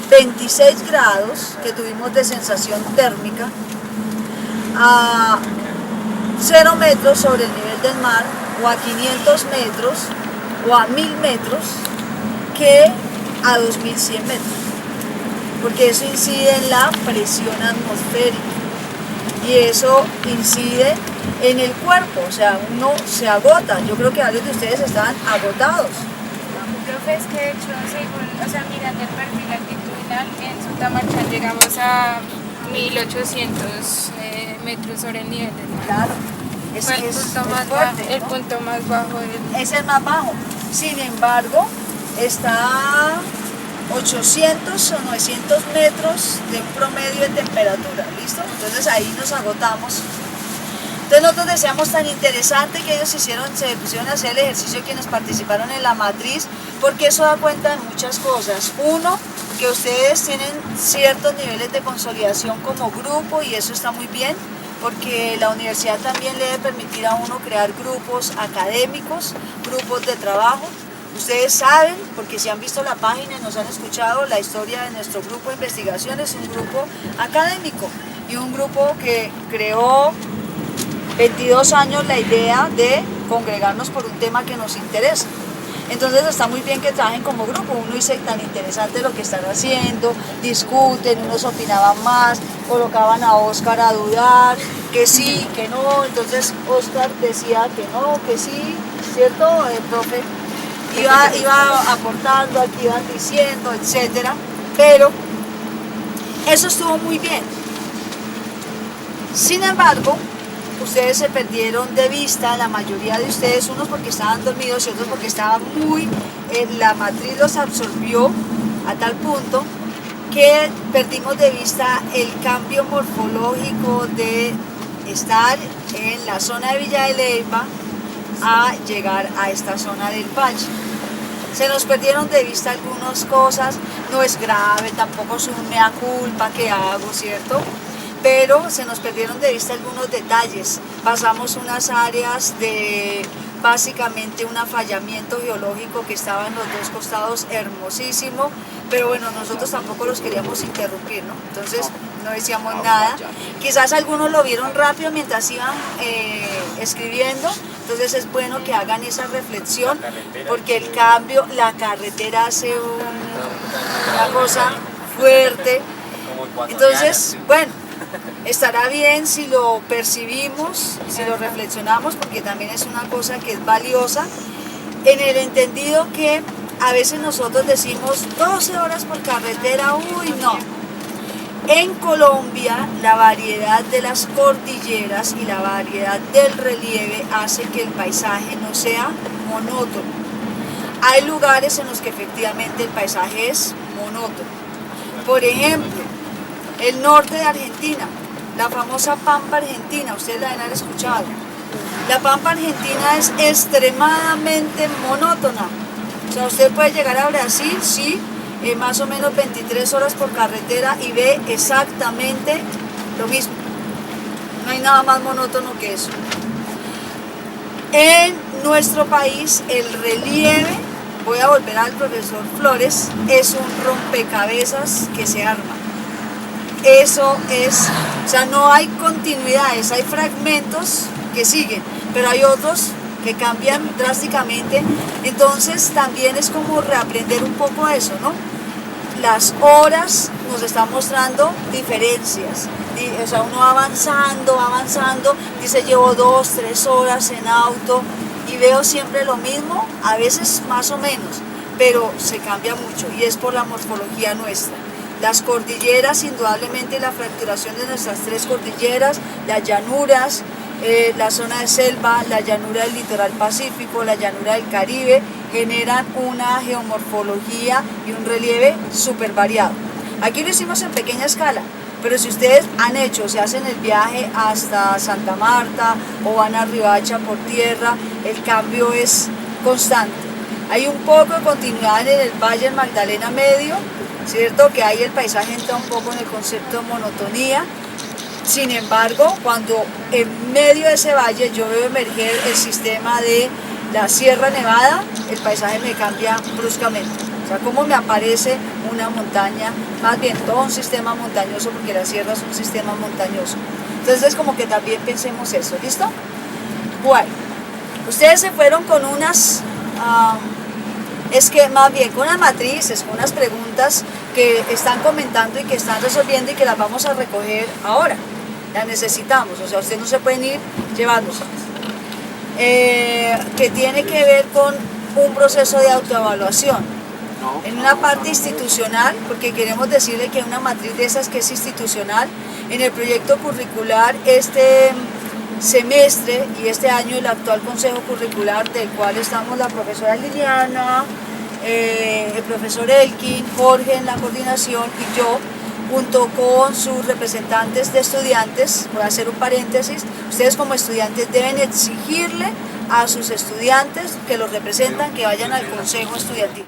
26 grados que tuvimos de sensación térmica a 0 metros sobre el nivel del mar o a 500 metros o a 1000 metros que a 2100 metros, porque eso incide en la presión atmosférica y eso incide en el cuerpo, o sea, uno se agota. Yo creo que varios de ustedes estaban agotados. profe, es que de hecho, según, o sea, mirando el perfil altitudinal, en Sutamarchán llegamos a 1800 metros sobre el nivel del mar. Claro, fue el punto más bajo. Es el más bajo. Sin embargo, está 800 o 900 metros de un promedio de temperatura, ¿listo? Entonces ahí nos agotamos. Entonces nosotros deseamos tan interesante que ellos se pusieron a hacer el ejercicio quienes participaron en la matriz, porque eso da cuenta de muchas cosas. Uno, que ustedes tienen ciertos niveles de consolidación como grupo y eso está muy bien, porque la universidad también le debe permitir a uno crear grupos académicos, grupos de trabajo. Ustedes saben, porque si han visto la página y nos han escuchado, la historia de nuestro grupo de investigación es un grupo académico y un grupo que creó 22 años la idea de congregarnos por un tema que nos interesa. Entonces está muy bien que trabajen como grupo. Uno dice tan interesante lo que están haciendo, discuten, unos opinaban más, colocaban a Óscar a dudar, que sí, que no. Entonces Óscar decía que no, que sí, ¿cierto, profe? Iba aportando, aquí iban diciendo, etcétera, pero eso estuvo muy bien. Sin embargo, ustedes se perdieron de vista, la mayoría de ustedes, unos porque estaban dormidos y otros porque estaban la matriz los absorbió a tal punto que perdimos de vista el cambio morfológico de estar en la zona de Villa de Leyva a llegar a esta zona del valle. Se nos perdieron de vista algunas cosas, no es grave, tampoco es un mea culpa que hago, ¿cierto? Pero se nos perdieron de vista algunos detalles. Pasamos unas áreas de básicamente un afallamiento geológico que estaba en los dos costados hermosísimo, pero bueno, nosotros tampoco los queríamos interrumpir, ¿no? Entonces no decíamos nada. Quizás algunos lo vieron rápido mientras iban escribiendo, entonces es bueno que hagan esa reflexión, porque el cambio, la carretera hace una cosa fuerte. Entonces, bueno, estará bien si lo percibimos, si lo reflexionamos, porque también es una cosa que es valiosa, en el entendido que a veces nosotros decimos 12 horas por carretera, uy, no. En Colombia, la variedad de las cordilleras y la variedad del relieve hace que el paisaje no sea monótono. Hay lugares en los que efectivamente el paisaje es monótono. Por ejemplo, el norte de Argentina la famosa pampa argentina, ustedes la deben haber escuchado. La pampa argentina es extremadamente monótona. O sea, usted puede llegar a Brasil, sí, más o menos 23 horas por carretera y ve exactamente lo mismo. No hay nada más monótono que eso. En nuestro país el relieve, voy a volver al profesor Flores, es un rompecabezas que se arma. Eso es, o sea, no hay continuidades, hay fragmentos que siguen, pero hay otros que cambian drásticamente. Entonces también es como reaprender un poco eso, ¿no? Las horas nos están mostrando diferencias. O sea, uno va avanzando, dice llevo 2, 3 horas en auto y veo siempre lo mismo, a veces más o menos, pero se cambia mucho y es por la morfología nuestra. Las cordilleras, indudablemente la fracturación de nuestras 3 cordilleras, las llanuras, la zona de selva, la llanura del litoral pacífico, la llanura del Caribe, generan una geomorfología y un relieve súper variado. Aquí lo hicimos en pequeña escala, pero si ustedes han hecho, se hacen el viaje hasta Santa Marta o van a Riohacha por tierra, el cambio es constante. Hay un poco de continuidad en el Valle del Magdalena Medio, ¿cierto? Que ahí el paisaje entra un poco en el concepto de monotonía. Sin embargo, cuando en medio de ese valle yo veo emerger el sistema de la Sierra Nevada, el paisaje me cambia bruscamente. O sea, como me aparece una montaña, más bien todo un sistema montañoso, porque la sierra es un sistema montañoso. Entonces, como que también pensemos eso, ¿listo? Bueno, ustedes se fueron con unas, más bien con unas matrices, con unas preguntas que están comentando y que están resolviendo y que las vamos a recoger ahora. Las necesitamos, o sea, ustedes no se pueden ir llevándoselas. Que tiene que ver con un proceso de autoevaluación. En una parte institucional, porque queremos decirle que una matriz de esas que es institucional, en el proyecto curricular este semestre y este año el actual consejo curricular del cual estamos la profesora Liliana, el profesor Elkin, Jorge en la coordinación y yo, junto con sus representantes de estudiantes, por hacer un paréntesis, ustedes como estudiantes deben exigirle a sus estudiantes que los representan que vayan al consejo estudiantil.